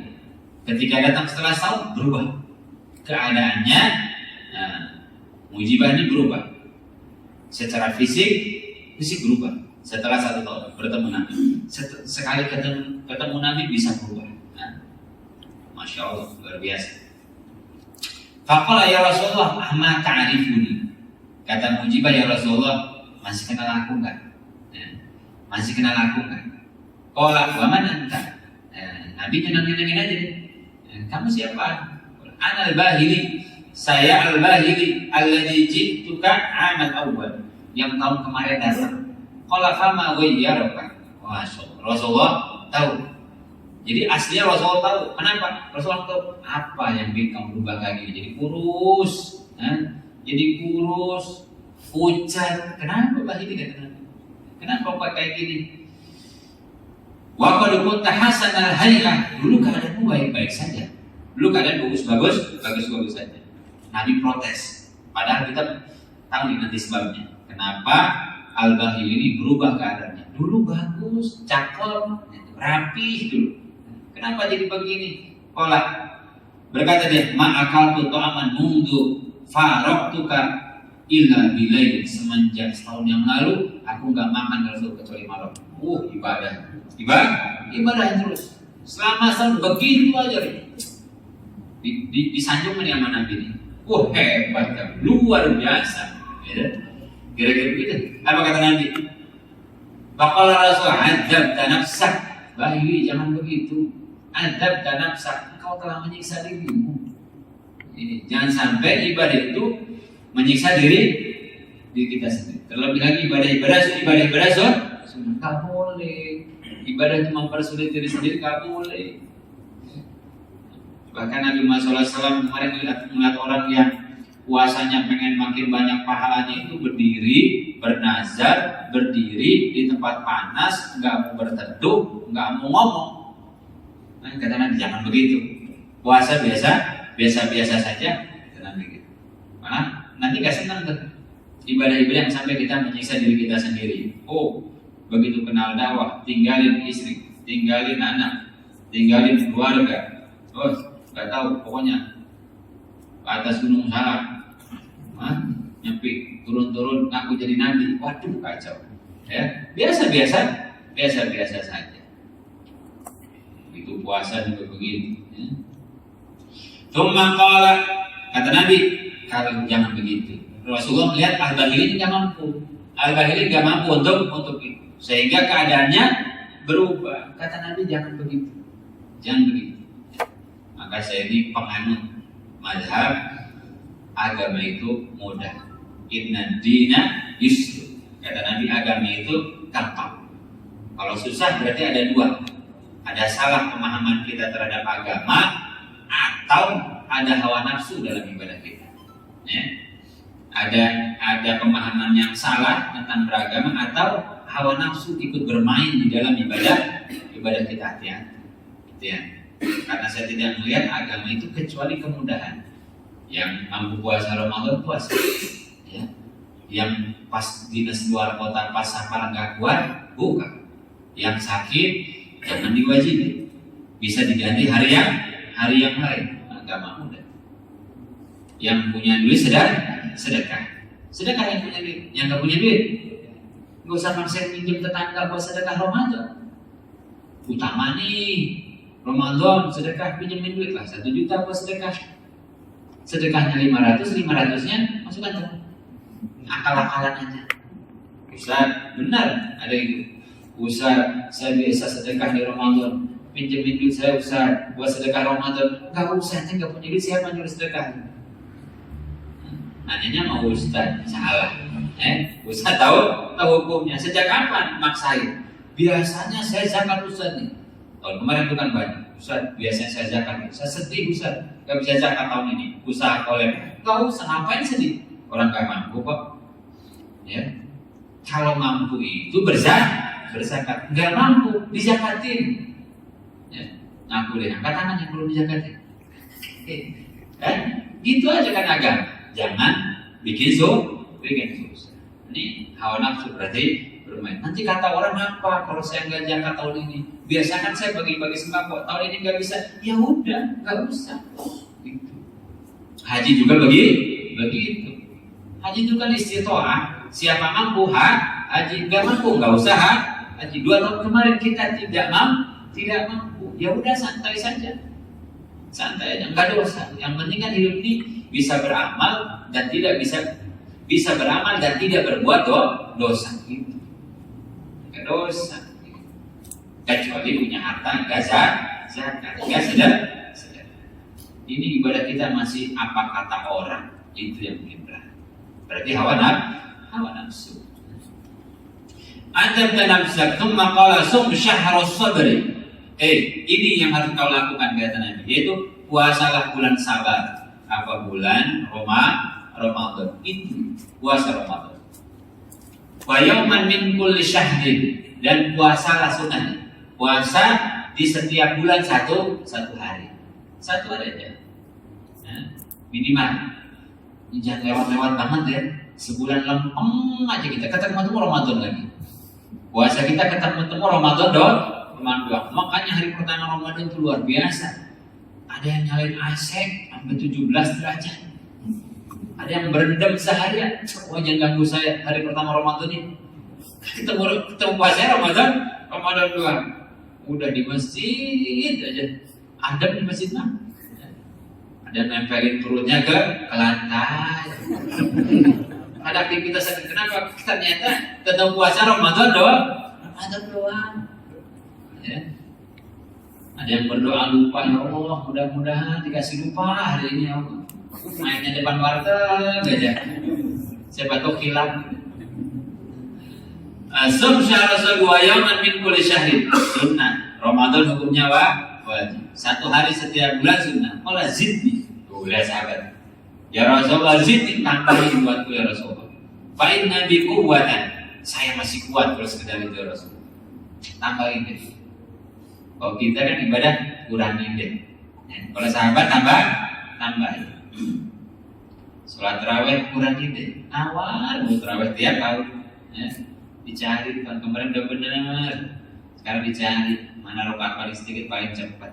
ketika datang setelah setahun berubah keadaannya. Nah, mujibah ini berubah secara fisik berubah setelah 1 tahun bertemu Nabi. Sekali ketemu Nabi bisa berubah. Nah, Masya Allah, luar biasa. Faqala ya Rasulullah ahma ta'rifuni, kata mujibah, ya Rasulullah, masih kenal aku enggak? Masih kenal aku enggak? Qala wa man anta? Nabi nyenengin aja deh. Kamu siapa? Ana al-Bahili, saya al-Bahili alladzi jituka amal awal, yang tahun kemarin datang. Qala fama ghayyaraka? Rasulullah tahu. Jadi aslinya Rasulullah tahu. Kenapa? Rasulullah tahu apa yang bikin kamu berubah kayak gini, jadi kurus, jadi kurus, pucat. Kenapa Bahili kata Nabi? Kenapa Pak kayak gini? Wa qad kunta hasanal hay'ah, dulu keadaanmu baik-baik saja. Dulu keadaan bagus-bagus saja. Nabi protes. Padahal kita tahu nih nanti sebabnya. Kenapa Al-Bahili ini berubah keadaannya? Dulu bagus, cakep, rapi dulu. Kenapa jadi begini? Berkata dia, ma'akaltu ta'aman mundu faraqtuka illa bilail, semenjak setahun yang lalu aku nggak makan Rasul kecuali malam. Ibadah terus. Selama setahun begitu aja. Disanjung sama Nabi ini. Hebat kan, luar biasa. Ya. Kira-kira begitu. Apa kata Nabi? Faqala Rasul, adzabta nafsak. Bahili, jangan begitu. Adzabta nafsak, engkau telah menyiksa dirimu. Ini jangan sampai ibadah itu menyiksa diri kita sendiri. Terlebih lagi ibadah sunnah nggak boleh. Ibadah itu mempersulit diri sendiri nggak boleh. Bahkan Nabi Muhammad SAW kemarin melihat orang yang puasanya pengen makin banyak pahalanya itu berdiri, bernazar, berdiri di tempat panas, nggak mau berteduh, nggak mau ngomong. Nah, kata Nabi jangan begitu. Puasa biasa saja, jangan begitu. Malah nanti nggak senang tuh ibadah-ibadah yang sampai kita menyiksa diri kita sendiri. Begitu kenal dakwah, tinggalin istri, tinggalin anak, tinggalin keluarga. Nggak tahu, pokoknya ke atas gunung salah, nyampe turun aku jadi nabi. Waduh, kacau. Ya, biasa saja. Itu puasa juga begitu. Ya. Tsumma qala, kata Nabi, kalau jangan begitu. Rasulullah melihat Al-Bahili nggak mampu. Al-Bahili nggak mampu untuk itu, sehingga keadaannya berubah. Kata Nabi jangan begitu. Maka saya ini penganut mazhab agama itu mudah. Inna dina yusr. Kata Nabi agama itu gampang. Kalau susah berarti ada 2. Ada salah pemahaman kita terhadap agama, atau ada hawa nafsu dalam ibadah kita. Ya. Ada pemahaman yang salah tentang beragama, atau hawa nafsu ikut bermain di dalam ibadah kita. Hati-hati. Ya. Karena saya tidak melihat agama itu kecuali kemudahan. Yang mampu puasa Ramadan puasa, ya. Yang pas dinas luar kota pas safar nggak kuat buka. Yang sakit jangan diwajibi, bisa diganti hari yang lain. Agama mudah. Yang punya duit sedekah yang punya duit. Yang nggak punya duit nggak usah maksa minjem tetangga buat sedekah Ramadan. Utama nih Ramadan sedekah, pinjemin duit lah 1 juta buat sedekah. Sedekahnya 500-nya masukkan tuh. Akal-akalan aja. Ustaz, benar ada itu. Ustaz, saya biasa sedekah di Ramadan. Pinjemin duit saya Ustaz buat sedekah Ramadan. Enggak usah, saya enggak punya duit, siapa nyuruh sedekah? Nanyanya mau Ustaz, salah. Ustaz tahu hukumnya. Sejak kapan maksain? biasanya saya zakat Ustaz nih. Tahun kemarin itu kan banyak. Ustaz, biasanya saya zakat. Saya sedih Ustaz, gak bisa zakat tahun ini. Usaha kolek. Gak usah, ngapain sedih? Orang gak mampu kok. Ya, kalau mampu itu berzakat. Gak mampu, dizakatin. Ya, ngaku deh, angkat tangan yang belum dizakatin. Kan? Gitu aja kan agama. Jangan bikin susah. Ini hawa nafsu berarti bermain. Nanti kata orang apa kalau saya nggak zakat tahun ini? Biasa kan saya bagi-bagi sembako. Tahun ini nggak bisa. Ya udah, nggak usah. Gitu. Haji juga begitu. Haji itu kan istitoah. Siapa mampu haji, nggak mampu nggak usah haji. 2 tahun kemarin kita tidak mampu. Ya udah santai saja. Santai aja, nggak dosa. Yang penting kan hidup ini bisa beramal dan tidak bisa beramal dan tidak berbuat dosa. Gitu. Nggak dosa. Kecuali punya harta nggak zakat, nggak sedekah. Ini ibadah kita masih apa kata orang, itu yang bikin berat. Berarti hawa nafsu. Anta tanamsak thumma qala sum syahrus sabri. Ini yang harus kau lakukan kata Nabi, yaitu puasalah bulan sabar. Apa bulan? Ramadan. Itu puasa Ramadan. Wa yawman min kulli syahrin, dan puasalah sunnah. Puasa di setiap bulan satu hari. Satu hari aja. Minimal. Ini jangan lewat-lewat banget ya. Sebulan lempeng aja kita ketemu Ramadan lagi. Puasa kita ketemu Ramadan doang. Makanya hari pertama Ramadan itu luar biasa. Ada yang nyalain AC sampai 17 derajat. Ada yang berendam seharian. Wah, jangan ganggu saya hari pertama Ramadan ini. Ketemu puasa Ramadan doang. Udah di masjid aja. Adab di masjid mah. Ada yang nempelin perutnya ke lantai. Ada aktivitas kenapa? Ternyata tetap puasa Ramadan doang. Ya. Ada yang berdoa lupa, ya Allah, mudah-mudahan dikasih lupa hari ini ya Allah. Mainnya depan warteg aja. Siapa tahu hilang. Sum syahr wa yawman min kulli syahrin. Sunnah. Ramadan hukumnya wajib. 1 hari setiap bulan sunnah. Qala zidni. Boleh sahabat. Ya Rasulullah, zidni, tambahin buatku ya Rasulullah. Fa inna bi quwwatan. Saya masih kuat kalau sekedar itu ya Rasulullah. Tambahin deh. Kalau kita kan ibadah kurangin deh. Kalau sahabat tambahin. Sholat tarawih kurangin deh. Awal mau tarawih tiap tahun. Ya. Dicari tahun kemarin udah benar. Sekarang dicari mana rokaat paling sedikit paling cepat.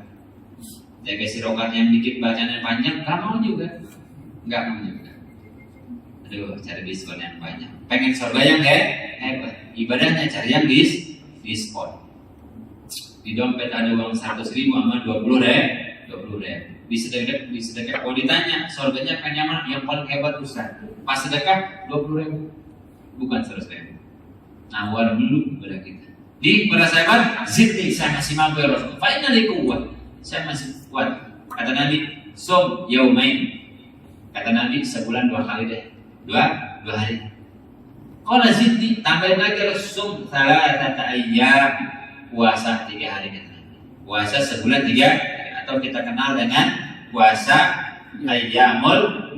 Jaga si rokaat yang dikit bacanya panjang, nggak mau juga. Aduh, cari diskon yang banyak. Pengen surga yang hebat. Ibadahnya cari yang diskon. Di dompet ada uang 100.000 sama 20.000. Di sedekah kalau ditanya surganya kan yang paling hebat Ustaz. Pas sedekah 20.000, bukan 100.000. Nawar dulu kepada kita. Di pada sahabat, zidni, saya masih mampu ya Rasul. Fa inna li quwwah, saya masih kuat. Kata Nabi, som yaumain. Kata Nabi, sebulan 2 kali deh. 2 hari. Qala zidni, tambahin lagi Rasul, salatata ayyam. Puasa 3 hari kata Nabi. Puasa sebulan 3 hari, atau kita kenal dengan puasa ayyamul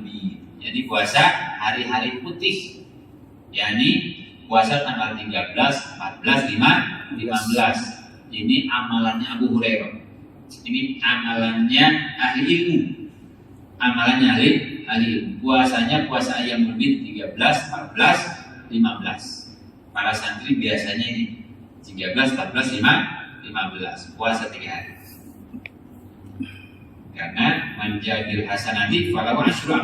bid. Jadi puasa hari-hari putih. yakni puasa tanggal 13, 14, 15. Ini amalannya Abu Hurairah. Ini amalannya ahli ilmu. Amalannya ahli ilmu. Puasanya puasa ayyamul bid 13, 14, 15. Para santri biasanya ini 13, 14, 15. Puasa 3 hari. Karena manjabil hasanati falahu asyru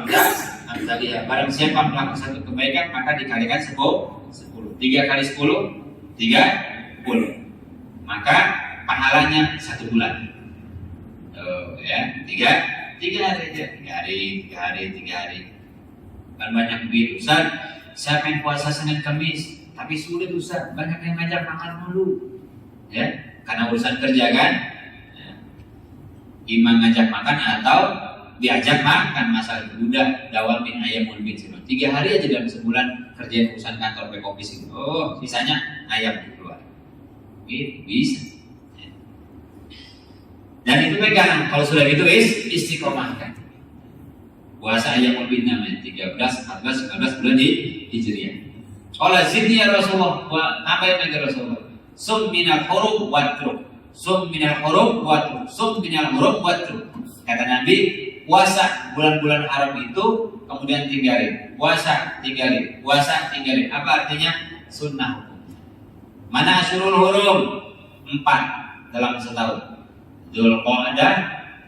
amsalihha. Barang siapa melakukan satu kebaikan maka dikalikan 10. 3 kali 10 30. Maka pahalanya 1 bulan. Ya, 3 hari. Kan banyak begitu. Ustaz, saya pengen puasa Senin Kamis, tapi sulit Ustaz, banyak yang ngajak makan mulu. Ya, karena urusan kerja kan. Imam ngajak makan atau diajak makan masalah itu udah dawal min ayamul bid 3 hari aja dalam sebulan kerjain urusan kantor back office itu. Oh, sisanya ayam keluar. Gitu, bisa. Dan itu pegang. Kalau sudah gitu istiqomahkan. Puasa ayamul bid namanya 13, 14, 15 bulan di Hijriah. Qala zidni ya Rasulullah wa tambahin lagi Rasulullah. Sum minal huruf watruk. Sum minal huruf watruk. Sum minal huruf watruk. Kata Nabi, puasa bulan-bulan haram itu kemudian tinggalin. Puasa tinggalin. Puasa tinggalin. Apa artinya? Sunnah hukum. Mana asyurul hurum? 4 dalam setahun. Dzulqa'dah,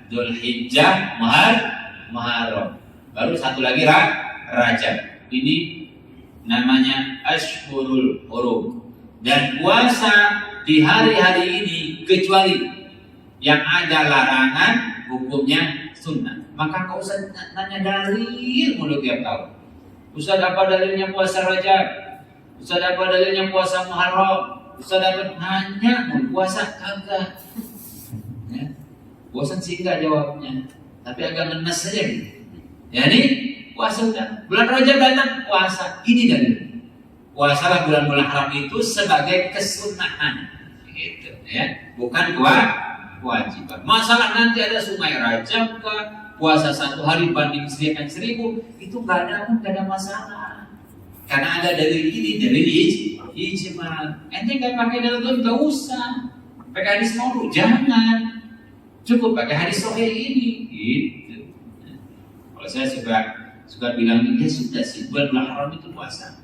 Dzulhijjah, Muharram. Baru satu lagi Rajab. Ini namanya Ashhurul Hurum. Dan puasa di hari-hari ini kecuali yang ada larangan hukumnya sunnah. Maka kau usah nanya dalil mulu tiap tahun. Ustaz apa dalilnya puasa Rajab? Ustaz apa dalilnya puasa Muharram? Ustaz dapat nanya mau puasa kagak? Ya. Bosan sih enggak jawabnya. Tapi agak ngenes saja gitu. Ya nih, puasa udah. Bulan Rajab datang, puasa. Ini dalil. Puasalah bulan-bulan haram itu sebagai kesunahan. Gitu ya. Bukan kewajiban. Masalah nanti ada sungai Rajab kah? Puasa 1 hari banding 1000, itu enggak ada masalah. Karena ada dalil ini, dalil ijma. Ente enggak pakai dalil itu enggak usah. Pakai hadis maulu jangan. Cukup pakai hadis sahih ini. Gitu. Kalau saya suka bilang ya sudah sih bulan haram itu puasa.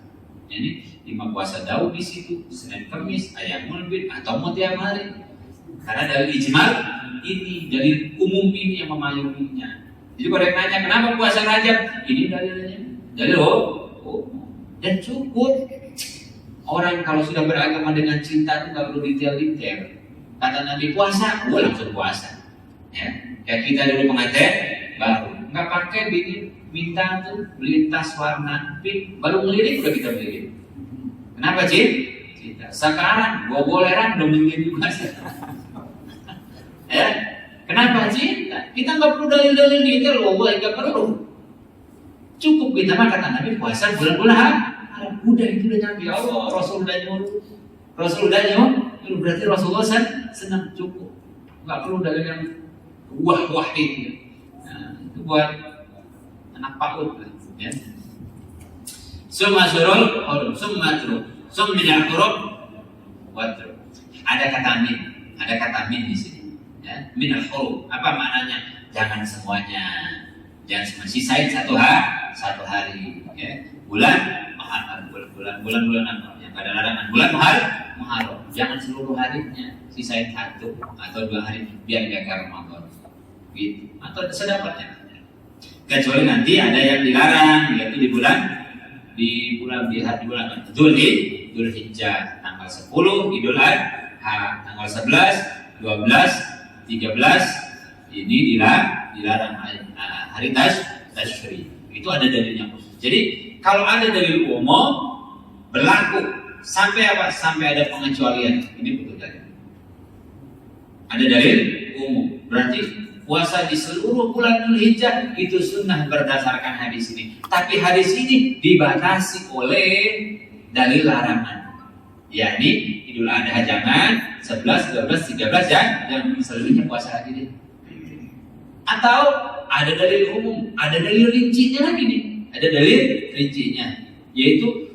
Jadi 5 puasa Daud di situ, Senin Kamis, ayamul bid atau mau tiap hari. Karena dalil ijmal ini, dalil umum ini yang memayunginya. Jadi pada yang nanya kenapa puasa Rajab? Ini dalilnya. Dalil dan cukup. Orang kalau sudah beragama dengan cinta itu nggak perlu detail-detail. Kata Nabi puasa, langsung puasa. Ya, kayak kita dulu pengantin baru nggak pakai minta tuh beli tas warna pink, baru ngelirik udah kita beli. Kenapa cinta? Sekarang boleran udah beli juga sih. Ya, kenapa cinta? Kita nggak perlu dalil-dalil detail, nggak perlu. Cukup kita mah kata Nabi puasa bulan-bulan udah itu udah Nabi Allah, Rasul udah nyuruh, berarti Rasulullah senang cukup. Nggak perlu dalil yang wah itu. Nah, itu buat anak PAUD lah, ya. Summa surul hurum, summa truk, sum minal hurum watruk. Ada kata min di sini, ya. Minal hurum, apa maknanya? Jangan semuanya, jangan semua sisain satu hari, ya. Bulan yang pada larangan bulan Muharram, jangan seluruh harinya, sisain 1 atau 2 hari biar jaga Ramadan, gitu. Atau sedapatnya. Kecuali nanti ada yang dilarang, yaitu di hari bulan Dzulhijjah tanggal 10, Idul Adha tanggal 11, 12, 13 ini dilarang hari tasyrik. Itu ada dalilnya khusus. Jadi kalau ada dalil umum berlaku sampai apa? Sampai ada pengecualian. Ini betul dalil. Ada dalil umum. Berarti puasa di seluruh bulan Dzulhijjah itu sunnah berdasarkan hadis ini. Tapi hadis ini dibatasi oleh dalil larangan. Yakni Idul Adha jangan, 11, 12, 13 yang seluruhnya puasa lagi deh. Atau ada dalil umum, ada dalil rincinya lagi nih. Ada dalil rincinya, yaitu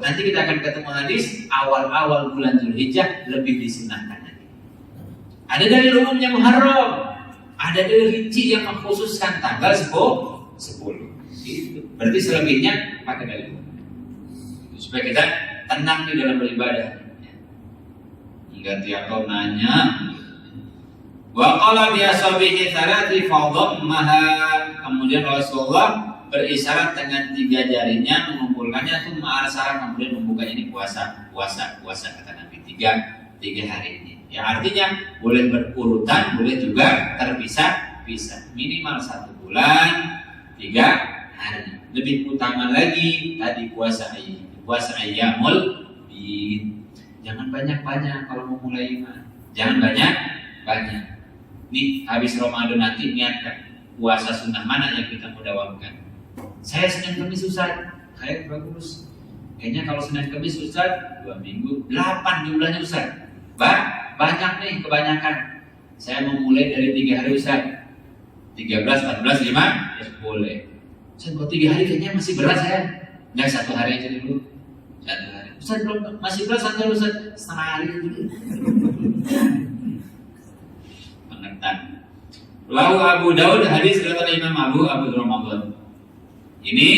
nanti kita akan ketemu hadis awal-awal bulan Dzulhijjah lebih disunahkan lagi. Ada dalil umumnya Muharram. Ada dalil rinci yang mengkhususkan tanggal 10. Gitu. Berarti selebihnya pakai dalil. Supaya kita tenang di dalam beribadah. Hingga tiap tahun nanya. Wa qala bi ashabihi thalathi fadhammaha. Kemudian Rasulullah berisyarat dengan 3 jarinya mengumpulkannya itu ma'arsara, kemudian membukanya ini puasa kata Nabi 3 hari ini. Ya artinya boleh berurutan, boleh juga terpisah-pisah. Minimal 1 bulan 3 hari. Lebih utama lagi tadi puasa ayyamul bid. Jangan banyak-banyak kalau mau mulai iman. Jangan banyak-banyak. Nih habis Ramadan nanti niatkan puasa sunnah mana yang kita mau dawamkan. Saya Senin Kamis Ustaz, kayak bagus. Kayaknya kalau Senin Kamis Ustaz 2 minggu 8 jumlahnya Ustaz. Banyak nih, kebanyakan. Saya mau mulai dari 3 hari Ustaz. 13, 14, 5 ya boleh. Ustaz kalau 3 hari kayaknya masih berat saya. Enggak, 1 hari aja dulu. 1 hari. Ustaz belum masih berat santai Ustaz. Setengah hari dulu. Pengertian. Lalu Abu Daud hadis riwayat Imam Abu Ramadan. Ini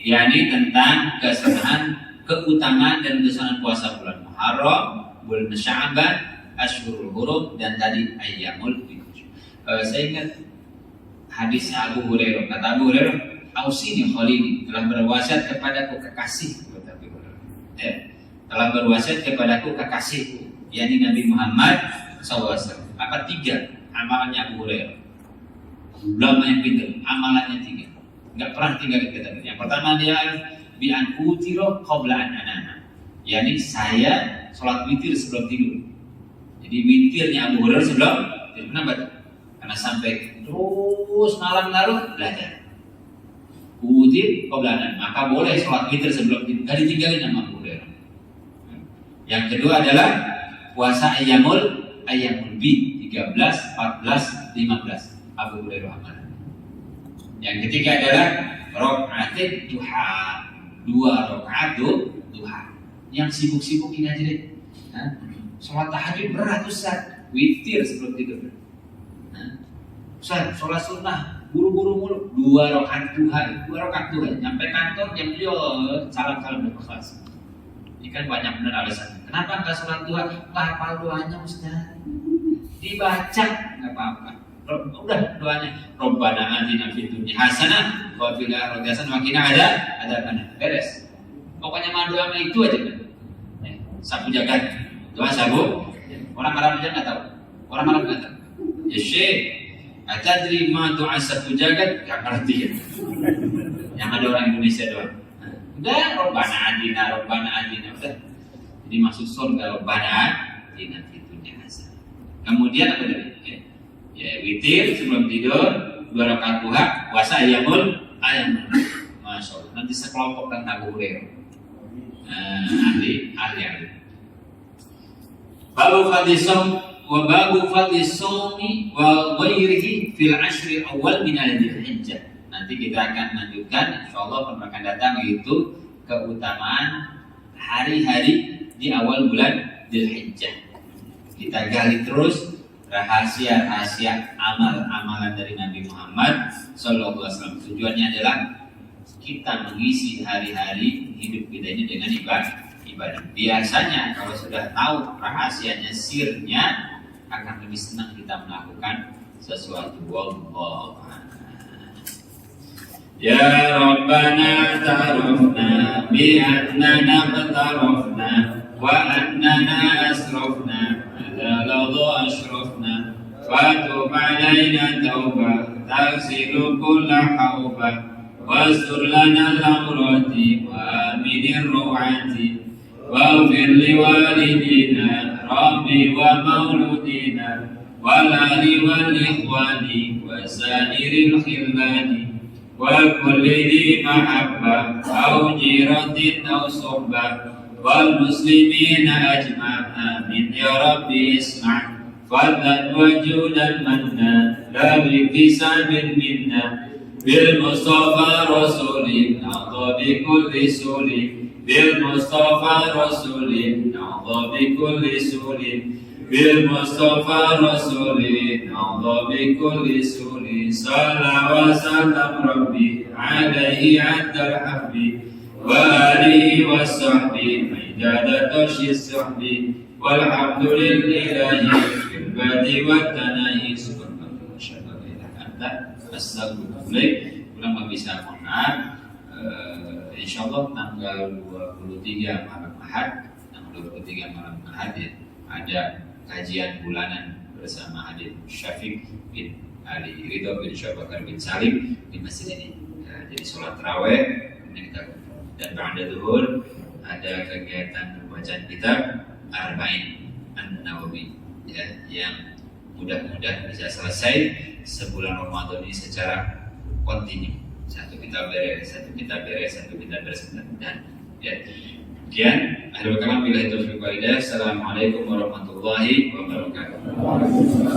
yakni tentang kesunahan, keutamaan dan kesunahan puasa bulan Muharram, bulan Sya'ban, Ashhurul Hurum dan tadi Ayyamul Bid. Saya ingat hadis Abu Hurairah. Kata Abu Hurairah, "Ausini khalili, telah berwasiat kepadaku kekasihku." Telah berwasiat kepadaku kekasihku, yakni Nabi Muhammad SAW. Apa 3 amalannya Abu Hurairah? Ulama yang pintar, amalannya 3. Enggak pernah tinggal di kita. Yang pertama dia bi an utiro qabla an anama. Yani saya sholat witir sebelum tidur. Jadi witirnya Abu Hurairah sebelum tidur. Kenapa? Karena sampai terus malam larut belajar. Utir qabla an anama. Maka boleh sholat witir sebelum tidur. Enggak ditinggalin sama Abu Hurairah. Yang kedua adalah puasa ayyamul bid 13, 14, 15. Abu Hurairah amal. Yang ketiga adalah rakaat duha, 2 rakaat duha. Yang sibuk-sibuk ini aja deh. Sholat tahajud berat Ustaz, witir sebelum tidur. Ustaz, sholat sunnah buru-buru mulu, 2 rakaat duha, 2 rakaat duha. Nyampe kantor jam 2 salam berkelas. Ini kan banyak benar alasan. Kenapa enggak sholat duha? Enggak hafal doanya Ustaz. Dibaca enggak apa-apa. Udah doanya Rabbana atina fid dunya hasanah wa fil akhirati hasanah wa qina adzabannar. Beres. Pokoknya mah doa itu aja kan. Sapu jagat. Doa sabu. Orang Arab aja enggak tahu. Orang Arab enggak tahu. Ya Syekh, atadri ma doa sapu jagat? Enggak ngerti ya. Yang ada orang Indonesia doang. Udah Rabbana atina udah. Jadi masuk surga Rabbana atina fid dunya hasanah. Kemudian apa tadi? Ya, witir sebelum tidur, 2 rakaat duha, puasa ayyamul. Masya Allah. Nanti sekelompok dan Abu Hurairah. Ahli. Babu fadli shaumi wa ghairihi fil ashri awal min al-Dzulhijjah. Nanti kita akan lanjutkan insyaallah pada akan datang, yaitu keutamaan hari-hari di awal bulan Dzulhijjah. Kita gali terus rahasia-rahasia amalan dari Nabi Muhammad SAW. Tujuannya adalah kita mengisi hari-hari hidup kita ini dengan ibadah. Biasanya kalau sudah tahu rahasianya, sirnya, akan lebih senang kita melakukan sesuatu. Wallahu a'lam. Ya Rabbana tarafna bi annana qatarafna wa annana asrafna لظى أشرفنا واتوب علينا توبة تغسل كل حوبة واستر لنا الأمرات وآمن الروعات واغفر لوالدينا ربي ومولودينا والأهل والإخوان وسائر الخلان وكل ذي محبة أو جيرة أو صحبة والمسلمين أجمع آمين يا ربي اسمع فضلا وجودا منا لا باكتساب منا بالمصطفى رسول نعطى بكل سول بالمصطفى رسول نعطى بكل سول بالمصطفى رسول نعطى بكل سول صلى وسلم ربي عليه عند الحب وآله وصحبه ميداد طرش الصحب والحمد لله في البدء والتناهي سبحانه وشهد لا إله إلا أنت أستغفرك. Kurang bisa mohon maaf. Insyaallah tanggal 23 malam Ahad, ya, ada kajian bulanan bersama Hadir Syafiq bin Ali Ridho bin Syabakar bin Salim di masjid ini. Jadi sholat tarawih dan ba'da zuhur ada kegiatan pembacaan kitab Arba'in An-Nawawi, ya, yang mudah-mudahan bisa selesai sebulan Ramadan ini secara kontinu. Satu kita beres, mudah-mudahan. Ya. Sekian, akhirul kalam billahi taufiq wal hidayah. Assalamualaikum warahmatullahi wabarakatuh.